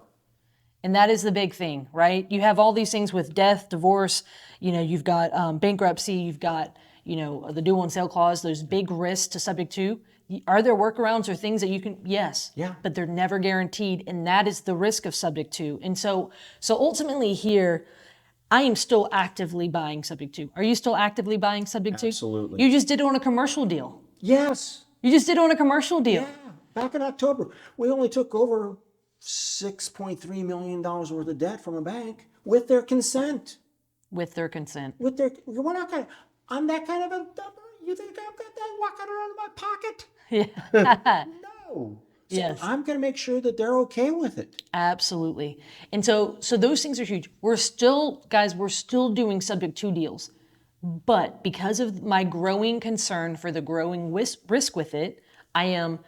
And that is the big thing, right? You have all these things with death, divorce, you've got bankruptcy, you've got, the due on sale clause, those big risks to subject to. Are there workarounds or things that you can? Yes. Yeah. But they're never guaranteed, and that is the risk of subject to. And so ultimately here, I am still actively buying subject to. Are you still actively buying subject to? Absolutely. You just did it on a commercial deal. Yes. You just did it on a commercial deal. Yeah. Back in October, we only took over $6.3 million worth of debt from a bank with their consent. With their consent. We're not going to, I'm that kind of a, you think I've got that walking around in my pocket? Yeah. No. So Yes. I'm going to make sure that they're okay with it. Absolutely. And so those things are huge. We're still doing subject to deals. But because of my growing concern for the growing risk with it, I am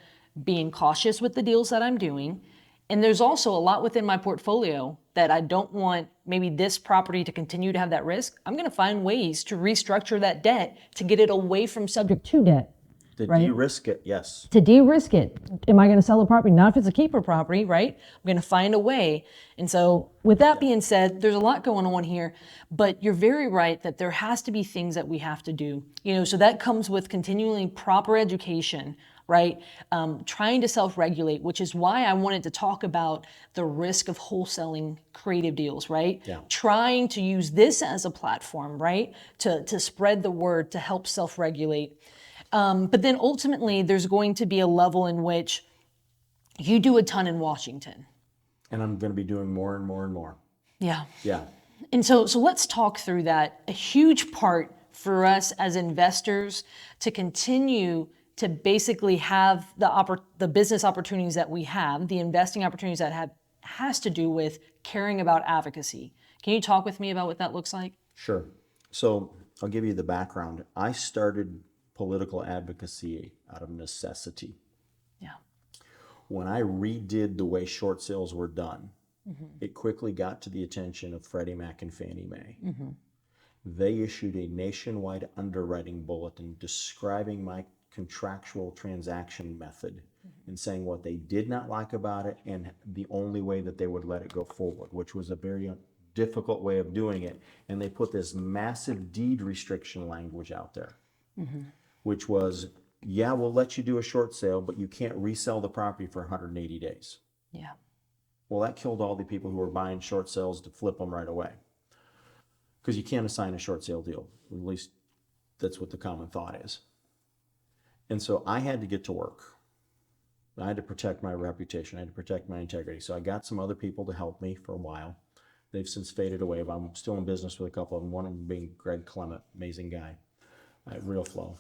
being cautious with the deals that I'm doing. And there's also a lot within my portfolio that I don't want maybe this property to continue to have that risk. I'm going to find ways to restructure that debt to get it away from subject to debt. To right? de-risk it, yes. To de-risk it. Am I going to sell the property? Not if it's a keeper property, right? I'm going to find a way. And so with that being said, there's a lot going on here, but you're very right that there has to be things that we have to do. So that comes with continually proper education right? Trying to self-regulate, which is why I wanted to talk about the risk of wholesaling creative deals, right? Yeah. Trying to use this as a platform, right? To spread the word, to help self-regulate. But then ultimately, there's going to be a level in which you do a ton in Washington. And I'm going to be doing more and more and more. Yeah. Yeah. And so let's talk through that. A huge part for us as investors to continue to basically have the business opportunities that we have, the investing opportunities that have, has to do with caring about advocacy. Can you talk with me about what that looks like? Sure. So I'll give you the background. I started political advocacy out of necessity. Yeah. When I redid the way short sales were done, it quickly got to the attention of Freddie Mac and Fannie Mae. They issued a nationwide underwriting bulletin describing my contractual transaction method and saying what they did not like about it and the only way that they would let it go forward, which was a very difficult way of doing it. And they put this massive deed restriction language out there, which was, yeah, we'll let you do a short sale, but you can't resell the property for 180 days. Yeah. Well, that killed all the people who were buying short sales to flip them right away. Because you can't assign a short sale deal. At least that's what the common thought is. And so I had to get to work. I had to protect my reputation. I had to protect my integrity. So I got some other people to help me for a while. They've since faded away, but I'm still in business with a couple of them. One of them being Greg Clement, amazing guy at Real Flow.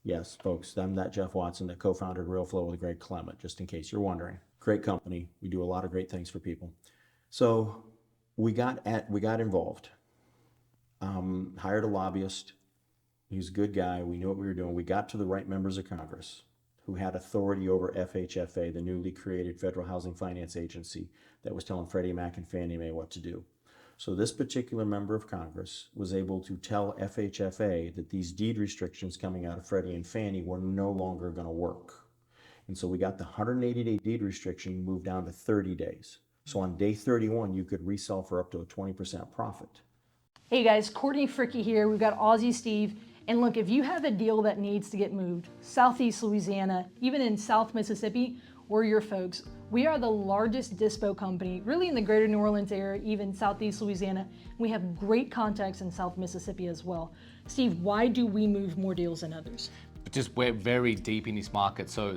Yes, folks, I'm that Jeff Watson that co-founded Real Flow with Greg Clement, just in case you're wondering. Great company. We do a lot of great things for people. So we got involved. Hired a lobbyist. He was a good guy. We knew what we were doing. We got to the right members of Congress who had authority over FHFA, the newly created Federal Housing Finance Agency that was telling Freddie Mac and Fannie Mae what to do. So this particular member of Congress was able to tell FHFA that these deed restrictions coming out of Freddie and Fannie were no longer going to work. And so we got the 180-day deed restriction moved down to 30 days. So on day 31, you could resell for up to a 20% profit. Hey guys, Courtney, Fricke here. We've got Aussie Steve. And look, if you have a deal that needs to get moved, Southeast Louisiana, even in South Mississippi, we're your folks. We are the largest dispo company, really in the greater New Orleans area, even Southeast Louisiana. We have great contacts in South Mississippi as well. Steve, why do we move more deals than others? Just we're very deep in this market. So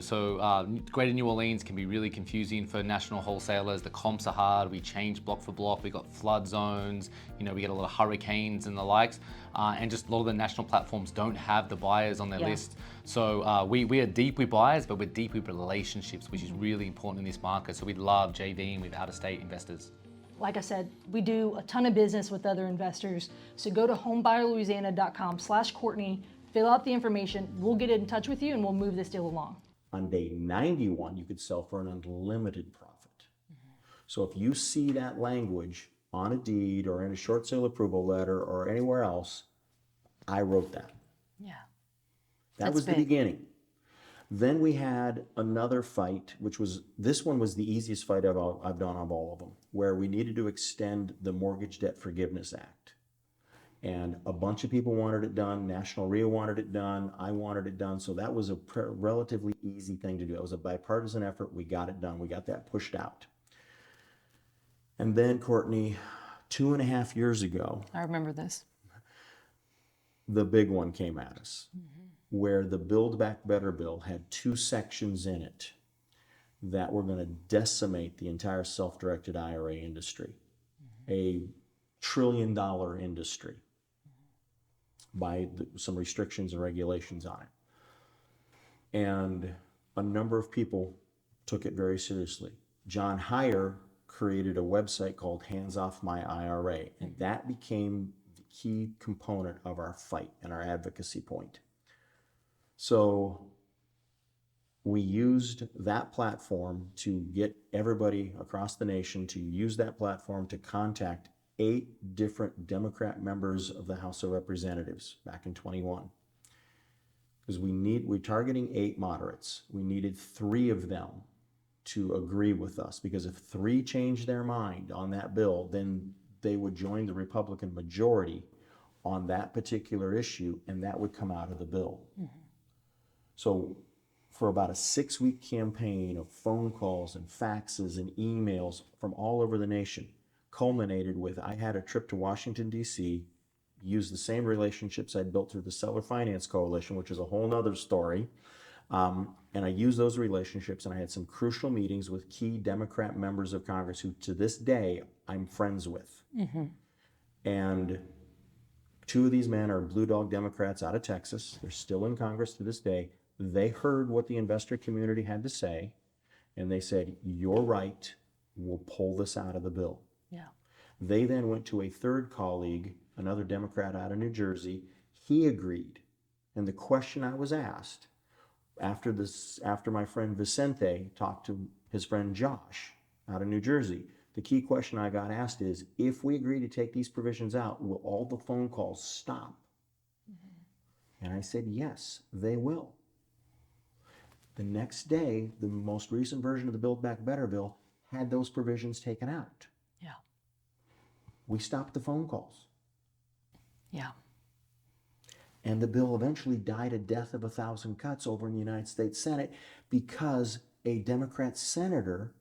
Greater New Orleans can be really confusing for national wholesalers. The comps are hard. We change block for block. We got flood zones. You know, we get a lot of hurricanes and the likes. And just a lot of the national platforms don't have the buyers on their list. So we are deep with buyers, but we're deep with relationships, which is really important in this market. So we love JVing with out-of-state investors. Like I said, we do a ton of business with other investors. So go to homebuyerlouisiana.com/Courtney. Fill out the information, we'll get in touch with you and we'll move this deal along. On day 91, you could sell for an unlimited profit. So if you see that language on a deed or in a short sale approval letter or anywhere else, I wrote that. Yeah. That was the beginning. Then we had another fight, which was, this one was the easiest fight I've done of all of them, where we needed to extend the Mortgage Debt Forgiveness Act. And a bunch of people wanted it done. National RIA wanted it done. I wanted it done. So that was a relatively easy thing to do. It was a bipartisan effort. We got it done. We got that pushed out. And then, Courtney, 2.5 years ago, I remember this. The big one came at us, where the Build Back Better bill had 2 sections in it that were going to decimate the entire self-directed IRA industry, a $1 trillion industry, by some restrictions and regulations on it. And a number of people took it very seriously. John Heyer created a website called Hands Off My IRA, and that became the key component of our fight and our advocacy point. So we used that platform to get everybody across the nation to use that platform to contact 8 different Democrat members of the House of Representatives back in 21. Because we're targeting 8 moderates. We needed 3 of them to agree with us, because if 3 changed their mind on that bill, then they would join the Republican majority on that particular issue, and that would come out of the bill. So for about a 6-week campaign of phone calls and faxes and emails from all over the nation, culminated with I had a trip to Washington, D.C., used the same relationships I'd built through the Seller Finance Coalition, which is a whole nother story. And I used those relationships, and I had some crucial meetings with key Democrat members of Congress who, to this day, I'm friends with. And 2 of these men are blue dog Democrats out of Texas. They're still in Congress to this day. They heard what the investor community had to say, and they said, "You're right, we'll pull this out of the bill." Yeah. They then went to a third colleague, another Democrat out of New Jersey. He agreed. And the question I was asked after my friend Vicente talked to his friend Josh out of New Jersey, the key question I got asked is, if we agree to take these provisions out, will all the phone calls stop? And I said, yes, they will. The next day, the most recent version of the Build Back Better bill had those provisions taken out. Yeah. We stopped the phone calls. Yeah. And the bill eventually died a death of 1,000 cuts over in the United States Senate because a Democrat senator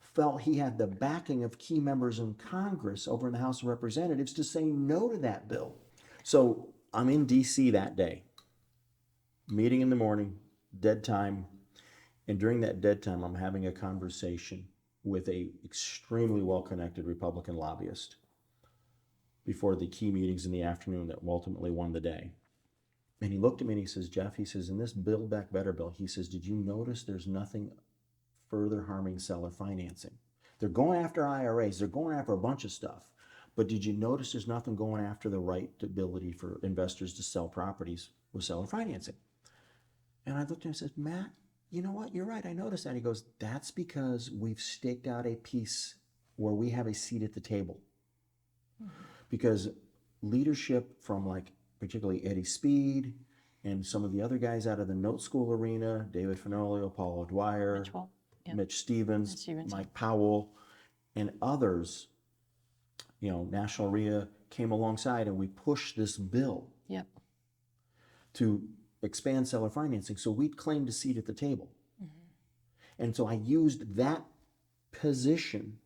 felt he had the backing of key members in Congress over in the House of Representatives to say no to that bill. So I'm in D.C. that day, meeting in the morning, dead time. And during that dead time, I'm having a conversation with a extremely well-connected Republican lobbyist before the key meetings in the afternoon that ultimately won the day. And he looked at me and he says, Jeff, he says, in this Build Back Better bill, he says, did you notice there's nothing further harming seller financing? They're going after IRAs, they're going after a bunch of stuff. But did you notice there's nothing going after the right ability for investors to sell properties with seller financing? And I looked at him and said, Matt, you know what? You're right. I noticed that. He goes, that's because we've staked out a piece where we have a seat at the table. Because leadership from like particularly Eddie Speed and some of the other guys out of the note school arena, David Fenolio, Paul O'Dwyer, Mitch Stevens, Mike Powell, and others, National RIA came alongside and we pushed this bill to expand seller financing. So we claimed a seat at the table. And so I used that position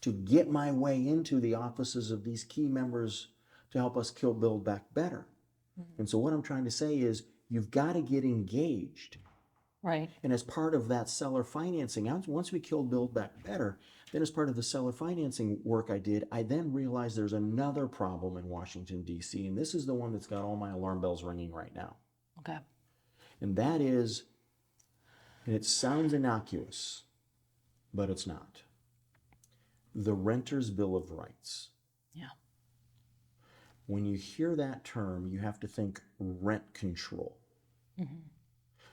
to get my way into the offices of these key members to help us Build Back Better. And so what I'm trying to say is you've got to get engaged. Right. And as part of that seller financing, once we killed Build Back Better, then as part of the seller financing work I did, I then realized there's another problem in Washington, D.C., and this is the one that's got all my alarm bells ringing right now. Okay. And that is, and it sounds innocuous, but it's not, the Renter's Bill of Rights. Yeah. When you hear that term, you have to think rent control.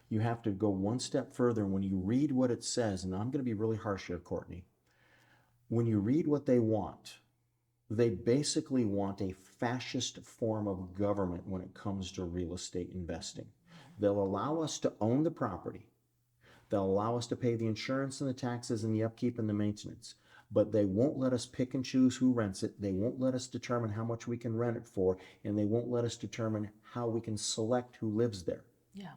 You have to go one step further. When you read what it says, and I'm going to be really harsh here, Courtney, when you read what they basically want a fascist form of government when it comes to real estate investing. They'll allow us to own the property. They'll allow us to pay the insurance and the taxes and the upkeep and the maintenance. But they won't let us pick and choose who rents it. They won't let us determine how much we can rent it for. And they won't let us determine how we can select who lives there. Yeah.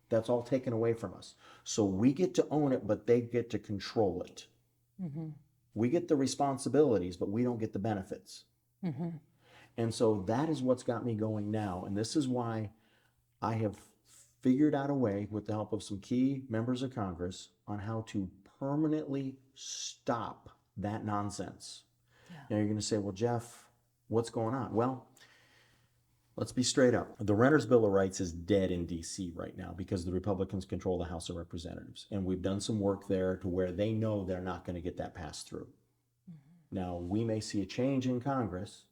That's all taken away from us. So we get to own it, but they get to control it. We get the responsibilities, but we don't get the benefits. And so that is what's got me going now. And this is why I have figured out a way, with the help of some key members of Congress, on how to permanently stop that nonsense. Now you're going to say, well, Jeff, what's going on? Well, let's be straight up. The Renters' Bill of Rights is dead in D.C. right now because the Republicans control the House of Representatives. And we've done some work there to where they know they're not going to get that passed through. Now, we may see a change in Congress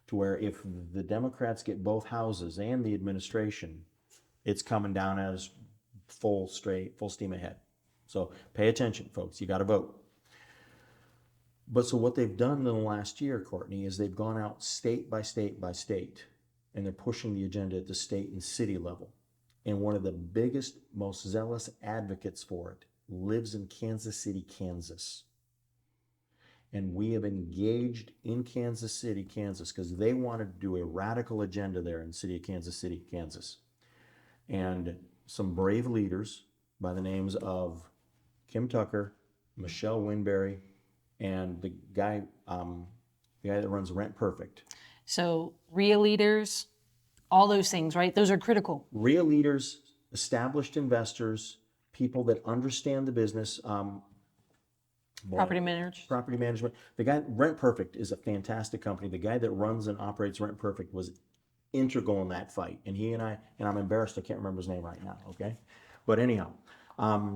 to where if the Democrats get both houses and the administration, it's coming down as full steam ahead. So pay attention, folks. You got to vote. But so what they've done in the last year, Courtney, is they've gone out state by state by state, and they're pushing the agenda at the state and city level. And one of the biggest, most zealous advocates for it lives in Kansas City, Kansas. And we have engaged in Kansas City, Kansas, because they wanted to do a radical agenda there in the city of Kansas City, Kansas. And some brave leaders by the names of Kim Tucker, Michelle Winberry, and the guy that runs Rent Perfect. So RIA leaders, all those things, right? Those are critical. RIA leaders, established investors, people that understand the business. Property managers. Property management. The guy, Rent Perfect is a fantastic company. The guy that runs and operates Rent Perfect was integral in that fight. And he and I'm embarrassed, I can't remember his name right now, okay? But anyhow, I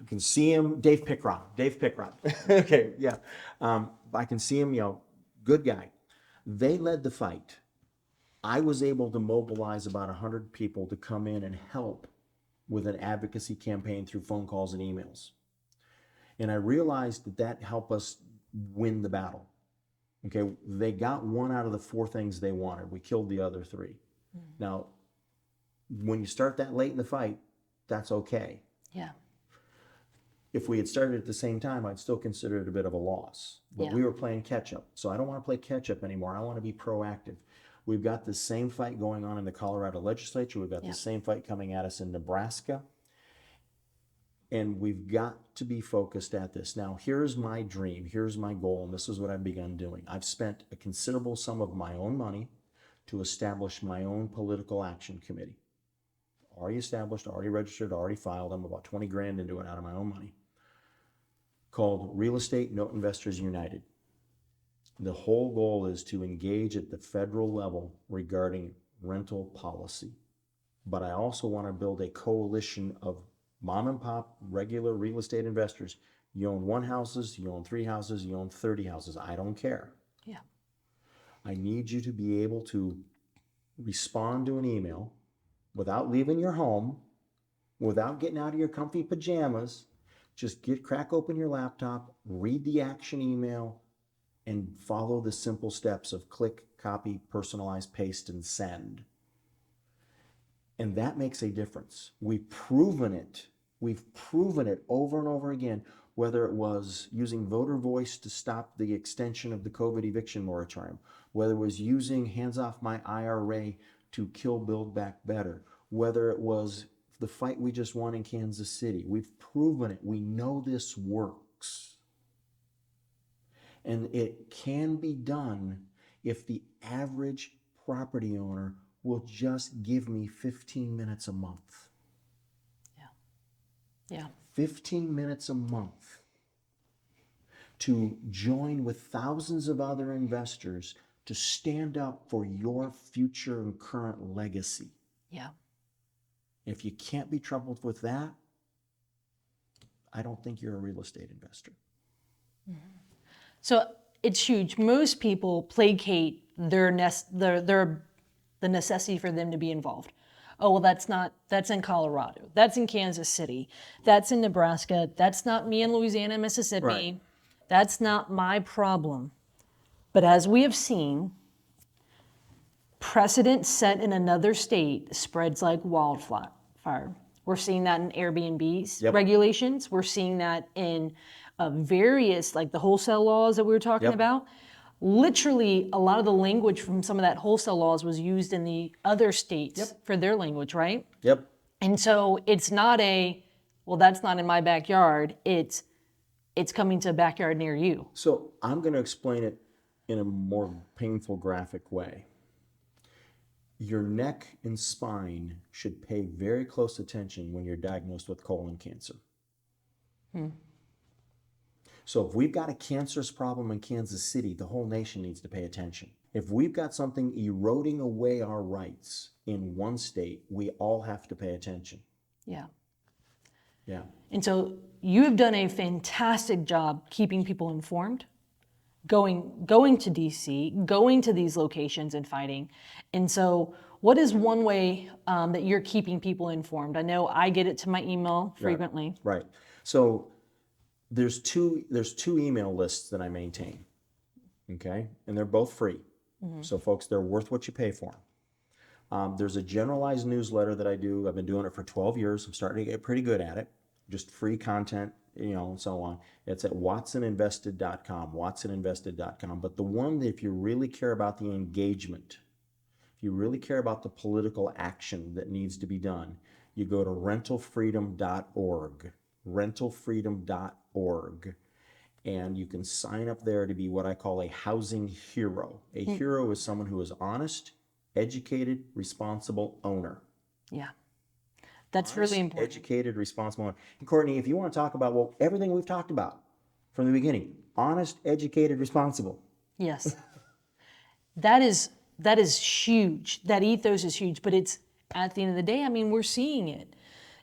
can see him, Dave Pickrod. Okay, yeah. I can see him, good guy. They led the fight. I was able to mobilize about 100 people to come in and help with an advocacy campaign through phone calls and emails. And I realized that helped us win the battle. Okay, they got 1 out of the 4 things they wanted. We killed the other 3. Now, when you start that late in the fight, that's okay. Yeah. If we had started at the same time, I'd still consider it a bit of a loss. But we were playing catch up. So I don't want to play catch up anymore. I want to be proactive. We've got the same fight going on in the Colorado legislature. We've got the same fight coming at us in Nebraska. And we've got to be focused at this. Now, here's my dream. Here's my goal. And this is what I've begun doing. I've spent a considerable sum of my own money to establish my own political action committee. Already established, already registered, already filed. I'm about 20 grand into it out of my own money. Called Real Estate Note Investors United. The whole goal is to engage at the federal level regarding rental policy. But I also want to build a coalition of mom and pop regular real estate investors. You own 1 house, you own 3 houses, you own 30 houses. I don't care. Yeah. I need you to be able to respond to an email without leaving your home, without getting out of your comfy pajamas. Just crack open your laptop, read the action email, and follow the simple steps of click, copy, personalize, paste, and send. And that makes a difference. We've proven it. We've proven it over and over again, whether it was using voter voice to stop the extension of the COVID eviction moratorium, whether it was using Hands Off My IRA to kill Build Back Better, whether it was the fight we just won in Kansas City. We've proven it. We know this works. And it can be done if the average property owner will just give me 15 minutes a month. Yeah. 15 minutes a month to join with thousands of other investors to stand up for your future and current legacy. Yeah. If you can't be troubled with that, I don't think you're a real estate investor. So it's huge. Most people placate the necessity for them to be involved. Oh, well, that's in Colorado. That's in Kansas City. That's in Nebraska. That's not me in Louisiana, Mississippi. Right. That's not my problem. But as we have seen, precedent set in another state spreads like wildfire. We're seeing that in Airbnb's regulations. We're seeing that in various, like the wholesale laws that we were talking about. Literally, a lot of the language from some of that wholesale laws was used in the other states for their language, right? Yep. And so it's not well, that's not in my backyard. It's coming to a backyard near you. So I'm going to explain it in a more painful, graphic way. Your neck and spine should pay very close attention when you're diagnosed with colon cancer. So if we've got a cancerous problem in Kansas City, the whole nation needs to pay attention. If we've got something eroding away our rights in one state, we all have to pay attention. Yeah. Yeah. And so you have done a fantastic job keeping people informed, going to DC, going to these locations and fighting. And so what is one way that you're keeping people informed? I know I get it to my email frequently. Right. So there's two email lists that I maintain, okay? And they're both free. So folks, they're worth what you pay for them. There's a generalized newsletter that I do. I've been doing it for 12 years. I'm starting to get pretty good at it. Just free content, and so on. It's at watsoninvested.com, watsoninvested.com. But the one that if you really care about the engagement, if you really care about the political action that needs to be done, you go to rentalfreedom.org, rentalfreedom.org, and you can sign up there to be what I call a housing hero. A hero is someone who is honest, educated, responsible owner. Yeah. That's really important. Educated, responsible owner. And Courtney, if you want to talk about, well, everything we've talked about from the beginning, honest, educated, responsible. Yes. That is huge. That ethos is huge, but it's at the end of the day, I mean, we're seeing it.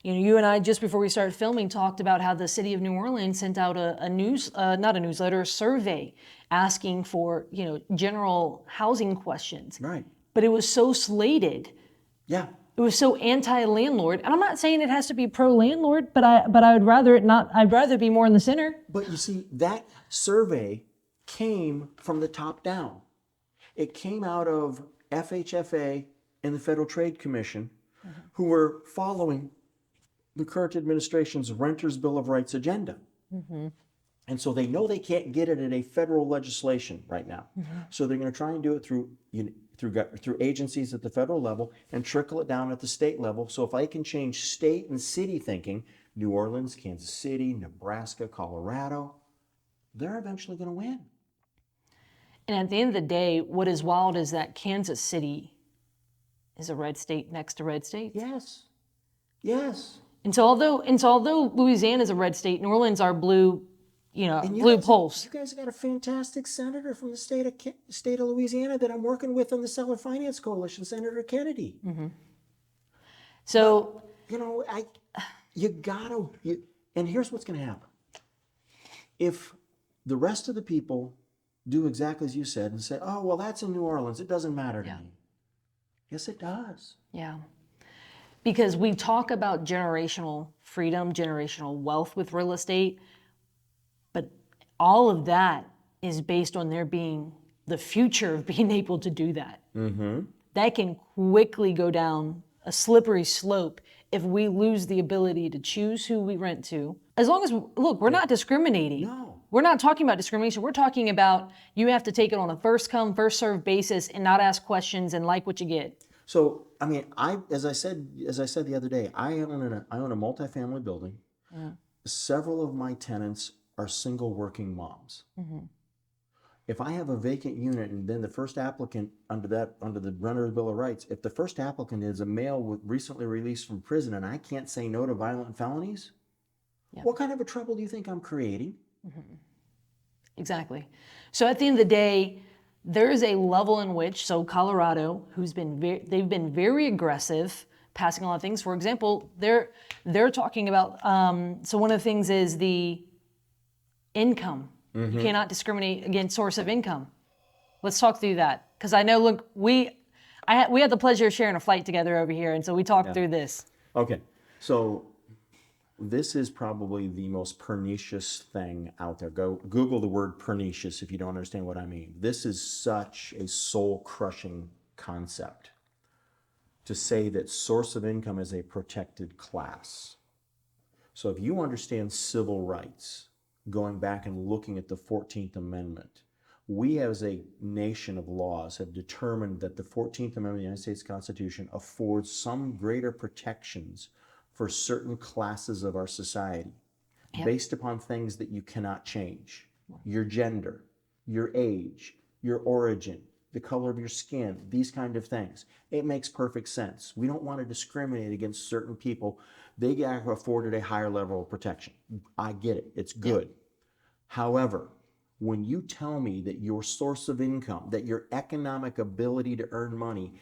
You know, you and I, just before we started filming, talked about how the city of New Orleans sent out a survey asking for, you know, general housing questions. Right. But it was so slated. Yeah. It was so anti-landlord. And I'm not saying it has to be pro-landlord, but I would rather it not, I'd rather be more in the center. But you see, that survey came from the top down. It came out of FHFA and the Federal Trade Commission, who were following the current administration's Renters' Bill of Rights agenda. And so they know they can't get it in a federal legislation right now. So they're going to try and do it through agencies at the federal level and trickle it down at the state level. So if I can change state and city thinking, New Orleans, Kansas City, Nebraska, Colorado, they're eventually going to win. And at the end of the day, what is wild is that Kansas City is a red state next to red states. Yes. Yes. And so although Louisiana is a red state, New Orleans are blue, blue pulse. You guys got a fantastic senator from the state of Louisiana that I'm working with on the Seller Finance Coalition, Senator Kennedy. So, but, and here's what's going to happen. If the rest of the people do exactly as you said and say, oh, well, that's in New Orleans, it doesn't matter to me. Yes, it does. Yeah. Because we talk about generational freedom, generational wealth with real estate, but all of that is based on there being the future of being able to do that. That can quickly go down a slippery slope if we lose the ability to choose who we rent to. As long as, look, we're not discriminating. No. We're not talking about discrimination. We're talking about you have to take it on a first come, first served basis and not ask questions and like what you get. So, I mean, as I said the other day, I own a multifamily building. Several of my tenants are single working moms. If I have a vacant unit and then the first applicant under the Renters' Bill of Rights, if the first applicant is a male recently released from prison and I can't say no to violent felonies, what kind of a trouble do you think I'm creating? Exactly. So at the end of the day, there is a level in which, so Colorado, they've been very aggressive, passing a lot of things. For example, they're talking about, so one of the things is the income. You cannot discriminate against source of income. Let's talk through that. Because I know, look, we had the pleasure of sharing a flight together over here, and so we talked through this. Okay, so this is probably the most pernicious thing out there. Go Google the word pernicious if you don't understand what I mean. This is such a soul-crushing concept to say that source of income is a protected class. So if you understand civil rights, going back and looking at the 14th Amendment, we as a nation of laws have determined that the 14th Amendment of the United States Constitution affords some greater protections for certain classes of our society based upon things that you cannot change. Your gender, your age, your origin, the color of your skin, these kind of things. It makes perfect sense. We don't want to discriminate against certain people. They get afforded a higher level of protection. I get it. It's good. However, when you tell me that your source of income, that your economic ability to earn money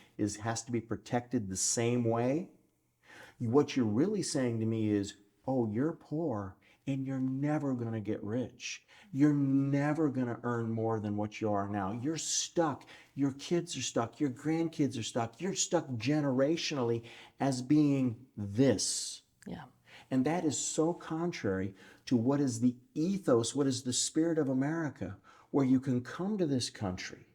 has to be protected the same way, what you're really saying to me is, oh, you're poor and you're never going to get rich. You're never going to earn more than what you are now. You're stuck. Your kids are stuck. Your grandkids are stuck. You're stuck generationally as being this. Yeah. And that is so contrary to what is the ethos, what is the spirit of America, where you can come to this country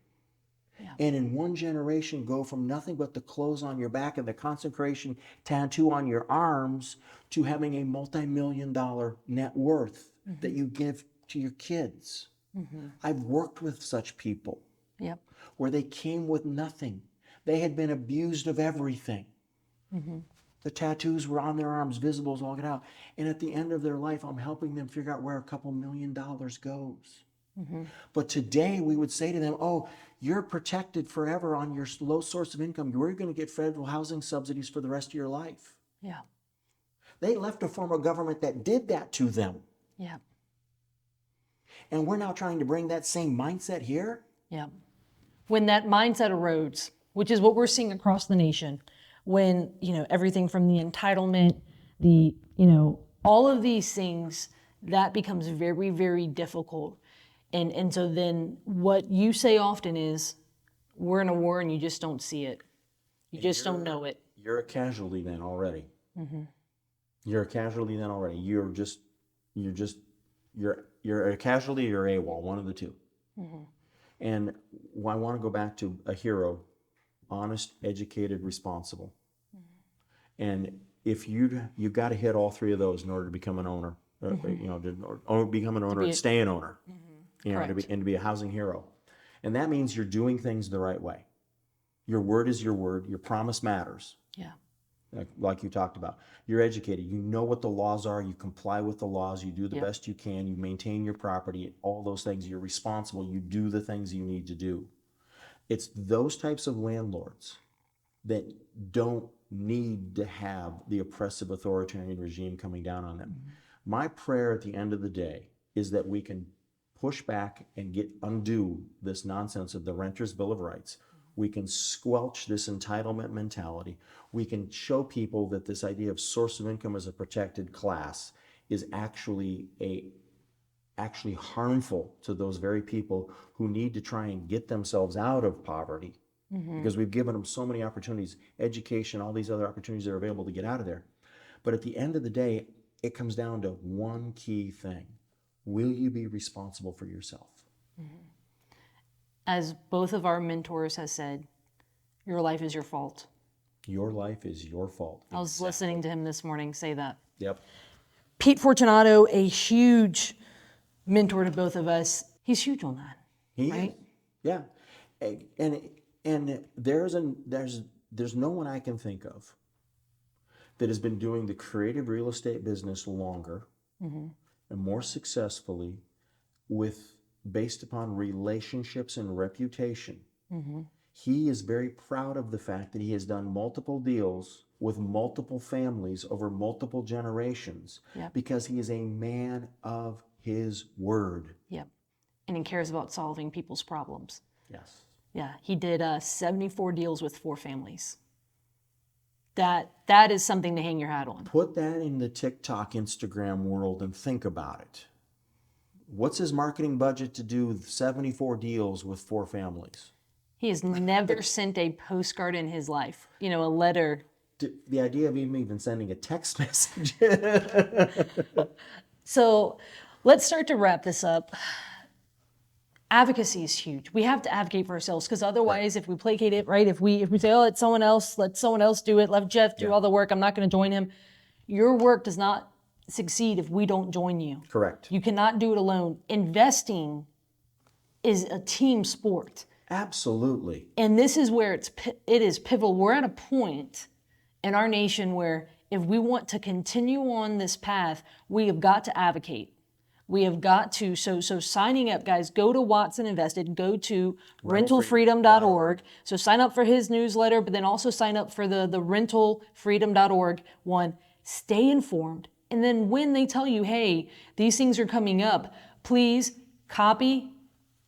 and in one generation go from nothing but the clothes on your back and the consecration tattoo on your arms to having a multi-million-dollar net worth that you give to your kids. I've worked with such people where they came with nothing. They had been abused of everything. The tattoos were on their arms, visible as all get out. And at the end of their life, I'm helping them figure out where a couple $1 million goes. But today we would say to them, oh, you're protected forever on your low source of income. You're going to get federal housing subsidies for the rest of your life. Yeah. They left a form of government that did that to them. Yeah. And we're now trying to bring that same mindset here. Yeah. When that mindset erodes, which is what we're seeing across the nation, when, everything from the entitlement, all of these things, that becomes very, very difficult. And so then what you say often is, we're in a war and you just don't see it. You just don't know it. You're a casualty then already. You're a casualty then already. You're a casualty or you're AWOL, one of the two. And I want to go back to a hero, honest, educated, responsible. And if you've got to hit all three of those in order to become an owner, or become an owner and stay an owner, to be a housing hero. And that means you're doing things the right way. Your word is your word. Your promise matters. Yeah. Like you talked about. You're educated. You know what the laws are. You comply with the laws. You do the best you can. You maintain your property. All those things. You're responsible. You do the things you need to do. It's those types of landlords that don't need to have the oppressive authoritarian regime coming down on them. My prayer at the end of the day is that we can push back and undo this nonsense of the Renters' Bill of Rights. We can squelch this entitlement mentality. We can show people that this idea of source of income as a protected class is actually harmful to those very people who need to try and get themselves out of poverty, because we've given them so many opportunities, education, all these other opportunities that are available to get out of there. But at the end of the day, it comes down to one key thing. Will you be responsible for yourself? As both of our mentors have said, your life is your fault. Your life is your fault. I was listening to him this morning say that. Yep. Pete Fortunato, a huge mentor to both of us, he's huge on that. Right? Yeah. And there's no one I can think of that has been doing the creative real estate business longer and more successfully based upon relationships and reputation. He is very proud of the fact that he has done multiple deals with multiple families over multiple generations because he is a man of his word. Yep. And he cares about solving people's problems. Yes. Yeah, he did 74 deals with 4 families. That is something to hang your hat on. Put that in the TikTok, Instagram world and think about it. What's his marketing budget to do 74 deals with 4 families? He has never sent a postcard in his life, a letter. The idea of even sending a text message. So let's start to wrap this up. Advocacy is huge. We have to advocate for ourselves, because otherwise, if we placate it, right? If we say, oh, let someone else do it. Let Jeff do all the work. I'm not going to join him. Your work does not succeed if we don't join you. Correct. You cannot do it alone. Investing is a team sport. Absolutely. And this is where it is pivotal. We're at a point in our nation where if we want to continue on this path, we have got to advocate. We have got to, so signing up, guys, go to Watson Invested, go to rentalfreedom.org. So sign up for his newsletter, but then also sign up for the rentalfreedom.org one. Stay informed. And then when they tell you, hey, these things are coming up, please copy,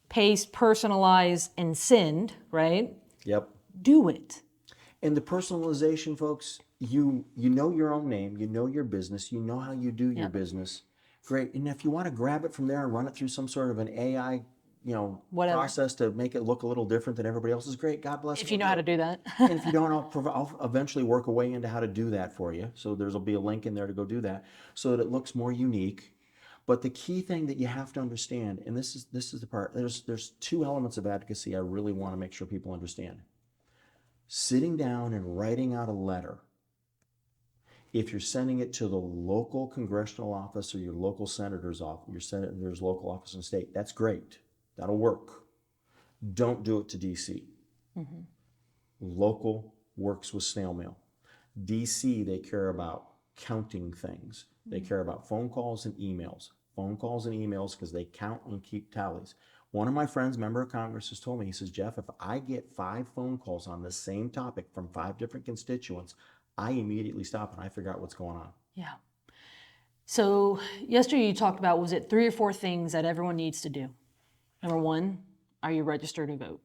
paste, personalize, and send, right? Yep. Do it. And the personalization, folks, you know your own name, you know your business, you know how you do your business. Great. And if you want to grab it from there and run it through some sort of an AI, process to make it look a little different than everybody else's, great. God bless you. If you know how to do that. And if you don't, I'll eventually work a way into how to do that for you. So there'll be a link in there to go do that so that it looks more unique. But the key thing that you have to understand, and this is the part, there's 2 elements of advocacy I really want to make sure people understand. Sitting down and writing out a letter. If you're sending it to the local congressional office or your local senator's office, your senator's local office in the state, that's great. That'll work. Don't do it to DC. Local works with snail mail. DC, they care about counting things. They care about phone calls and emails. Phone calls and emails because they count and keep tallies. One of my friends, member of Congress, has told me, he says, Jeff, if I get 5 phone calls on the same topic from 5 different constituents, I immediately stop and I figure out what's going on. Yeah. So yesterday you talked about, was it 3 or 4 things that everyone needs to do? Number 1, are you registered to vote?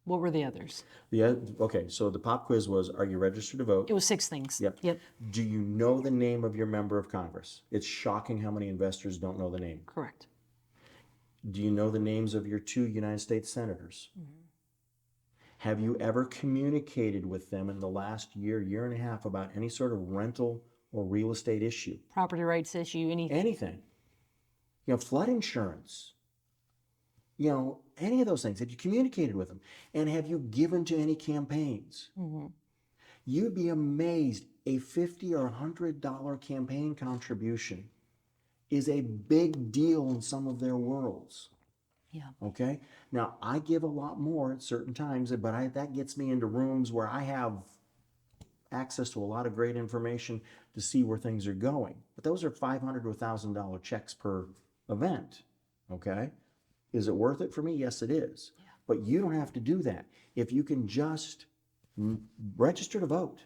What were the others? Okay, so the pop quiz was, are you registered to vote? It was 6 things. Yep. Do you know the name of your member of Congress? It's shocking how many investors don't know the name. Correct. Do you know the names of your 2 United States senators? Mm-hmm. Have you ever communicated with them in the last year, year and a half about any sort of rental or real estate issue? Property rights issue, anything. Anything. Flood insurance. Any of those things. Have you communicated with them? And have you given to any campaigns? Mm-hmm. You'd be amazed. A $50 or $100 campaign contribution is a big deal in some of their worlds. Yeah. Okay? Now, I give a lot more at certain times, but that gets me into rooms where I have access to a lot of great information to see where things are going. But those are $500 to $1,000 checks per event. Okay? Is it worth it for me? Yes, it is. Yeah. But you don't have to do that. If you can just register to vote,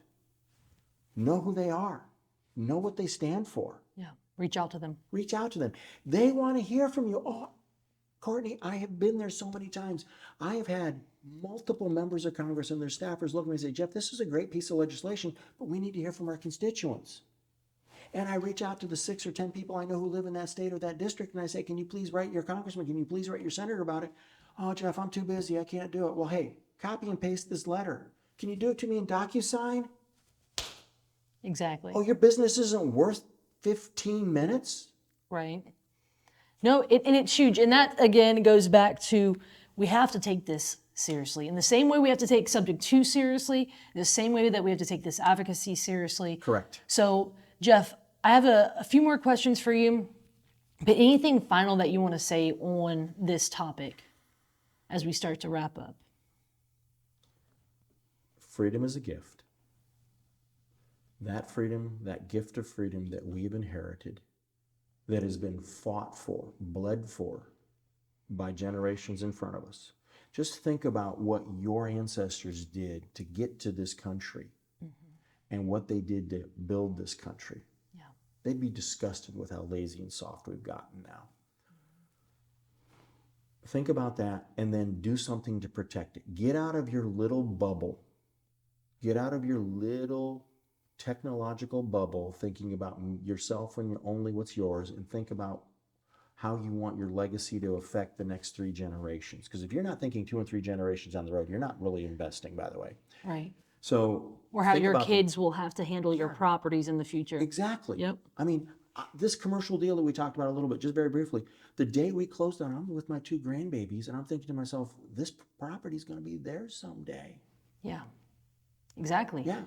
know who they are, know what they stand for. Yeah. Reach out to them. Reach out to them. They want to hear from you. Oh, Courtney, I have been there so many times. I have had multiple members of Congress and their staffers look at me and say, Jeff, this is a great piece of legislation, but we need to hear from our constituents. And I reach out to the 6 or 10 people I know who live in that state or that district, and I say, can you please write your congressman? Can you please write your senator about it? Oh, Jeff, I'm too busy. I can't do it. Well, hey, copy and paste this letter. Can you do it to me in DocuSign? Exactly. Oh, your business isn't worth 15 minutes? Right. No, and it's huge. And that, again, goes back to, we have to take this seriously. In the same way we have to take subject 2 seriously, the same way that we have to take this advocacy seriously. Correct. So, Jeff, I have a few more questions for you, but anything final that you want to say on this topic as we start to wrap up? Freedom is a gift. That freedom, that gift of freedom that we've inherited, that has been fought for, bled for by generations in front of us. Just think about what your ancestors did to get to this country, mm-hmm. and what they did to build this country. Yeah. They'd be disgusted with how lazy and soft we've gotten now. Mm-hmm. Think about that and then do something to protect it. Get out of your little bubble. Get out of your little technological bubble, thinking about yourself and only what's yours, and think about how you want your legacy to affect the next 3 generations. Because if you're not thinking 2 and 3 generations down the road, you're not really investing, by the way. Right. So, or how your kids will have to handle your properties in the future. Exactly. Yep. I mean, this commercial deal that we talked about a little bit, just very briefly, the day we closed on, I'm with my 2 grandbabies, and I'm thinking to myself, this property's going to be theirs someday. Yeah. Exactly. Yeah.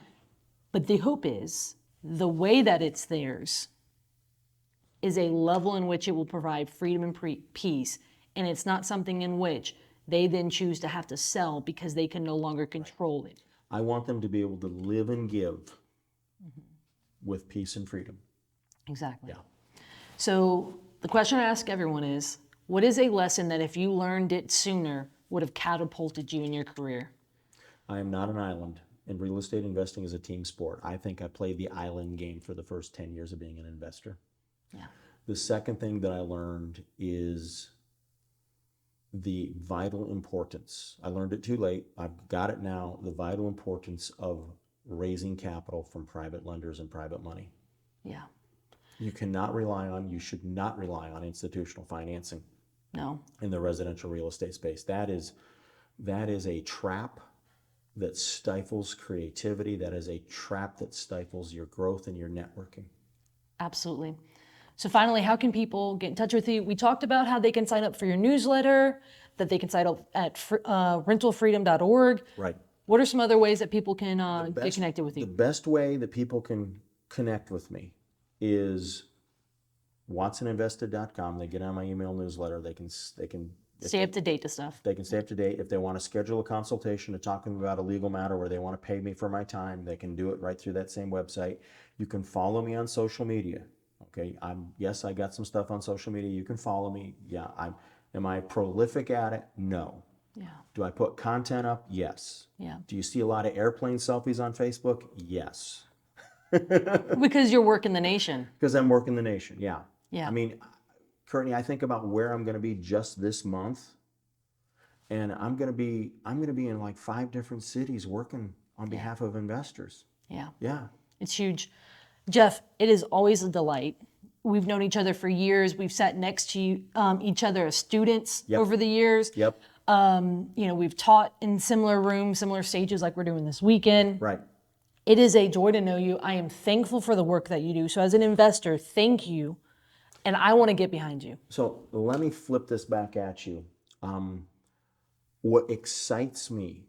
But the hope is the way that it's theirs is a level in which it will provide freedom and peace. And it's not something in which they then choose to have to sell because they can no longer control it. I want them to be able to live and give, mm-hmm. with peace and freedom. Exactly. Yeah. So the question I ask everyone is, what is a lesson that if you learned it sooner would have catapulted you in your career? I am not an island. And real estate investing is a team sport. I think I played the island game for the first 10 years of being an investor. Yeah. The second thing that I learned is the vital importance. I learned it too late. I've got it now. The vital importance of raising capital from private lenders and private money. Yeah. You should not rely on institutional financing. No. In the residential real estate space. That is a trap that stifles creativity. That is a trap that stifles your growth and your networking. Absolutely. So finally, how can people get in touch with you? We talked about how they can sign up for your newsletter, that they can sign up at rentalfreedom.org. Right. What are some other ways that people can get connected with you? The best way that people can connect with me is watsoninvested.com. They get on my email newsletter. They can Stay up to date to stuff. They can stay up to date. If they want to schedule a consultation to talk to me about a legal matter or they want to pay me for my time, they can do it right through that same website. You can follow me on social media. Okay, yes, I got some stuff on social media. You can follow me. Yeah, am I prolific at it? No. Yeah. Do I put content up? Yes. Yeah. Do you see a lot of airplane selfies on Facebook? Yes. Because you're working the nation. Because I'm working the nation. Yeah. Yeah. I mean, Courtney, I think about where I'm going to be just this month, and I'm going to be in like 5 different cities working on behalf of investors. Yeah. Yeah. It's huge. Jeff, it is always a delight. We've known each other for years. We've sat next to each other as students over the years. Yep. We've taught in similar rooms, similar stages like we're doing this weekend. Right. It is a joy to know you. I am thankful for the work that you do. So as an investor, thank you. And I want to get behind you. So let me flip this back at you. What excites me,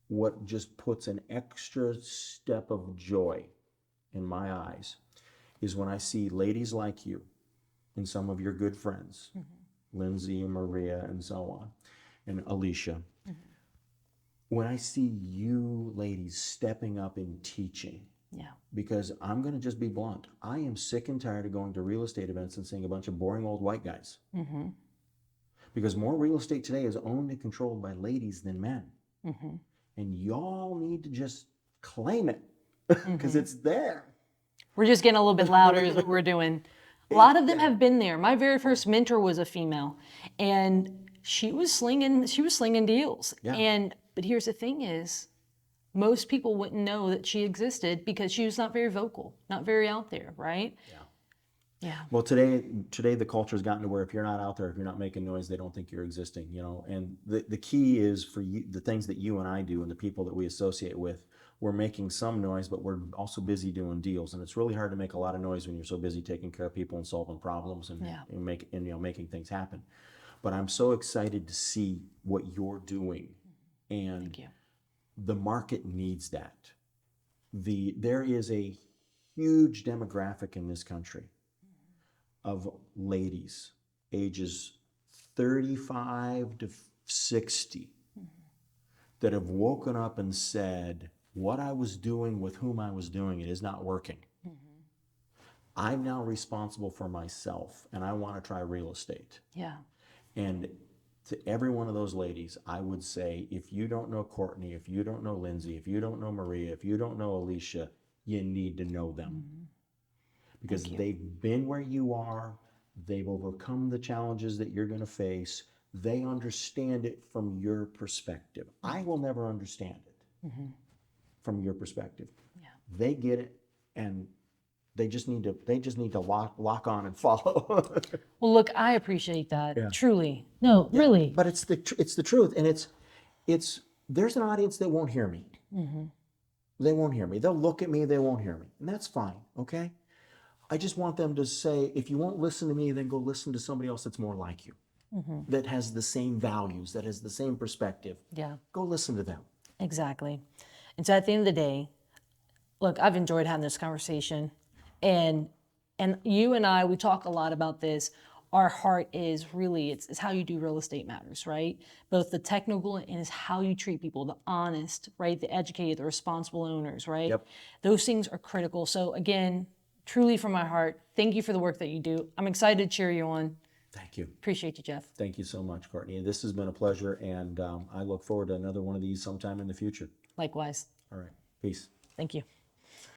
what just puts an extra step of joy in my eyes, is when I see ladies like you and some of your good friends, Lindsay and Maria and so on, and Alicia. When I see you ladies stepping up and teaching, because I'm going to just be blunt, I am sick and tired of going to real estate events and seeing a bunch of boring old white guys. Because more real estate today is owned and controlled by ladies than men. And y'all need to just claim it because it's there. We're just getting a little bit louder is what we're doing. A lot of them have been there. My very first mentor was a female, and she was slinging deals. But here's the thing is, most people wouldn't know that she existed because she was not very vocal, not very out there, right? Yeah. Well, today the culture's gotten to where if you're not out there, if you're not making noise, they don't think you're existing, And the key is for you, the things that you and I do and the people that we associate with, we're making some noise, but we're also busy doing deals. And it's really hard to make a lot of noise when you're so busy taking care of people and solving problems and making things happen. But I'm so excited to see what you're doing. And Thank you. The market needs that. There is a huge demographic in this country of ladies ages 35 to 60 that have woken up and said, what I was doing with whom I was doing it is not working. I'm now responsible for myself and I want to try real estate. Yeah. And to every one of those ladies, I would say, if you don't know Courtney, if you don't know Lindsay, if you don't know Maria, if you don't know Alicia, you need to know them. Because they've been where you are, they've overcome the challenges that you're going to face, they understand it from your perspective. I will never understand it from your perspective. They get it, and they just need to lock on and follow. Well, look, I appreciate that. Truly. No, really. But it's the truth, and it's there's an audience that won't hear me. They won't hear me. They'll look at me, they won't hear me, and that's fine. Okay. I just want them to say, if you won't listen to me, then go listen to somebody else that's more like you, that has the same values, that has the same perspective. Yeah. Go listen to them. Exactly. And so at the end of the day, look, I've enjoyed having this conversation, and you and I, we talk a lot about this. Our heart is really, it's how you do real estate matters, right? Both the technical and is how you treat people, the honest, right? The educated, the responsible owners, right? Yep. Those things are critical. So again, truly from my heart, thank you for the work that you do. I'm excited to cheer you on. Thank you. Appreciate you, Jeff. Thank you so much, Courtney. This has been a pleasure, and I look forward to another one of these sometime in the future. Likewise. All right. Peace. Thank you.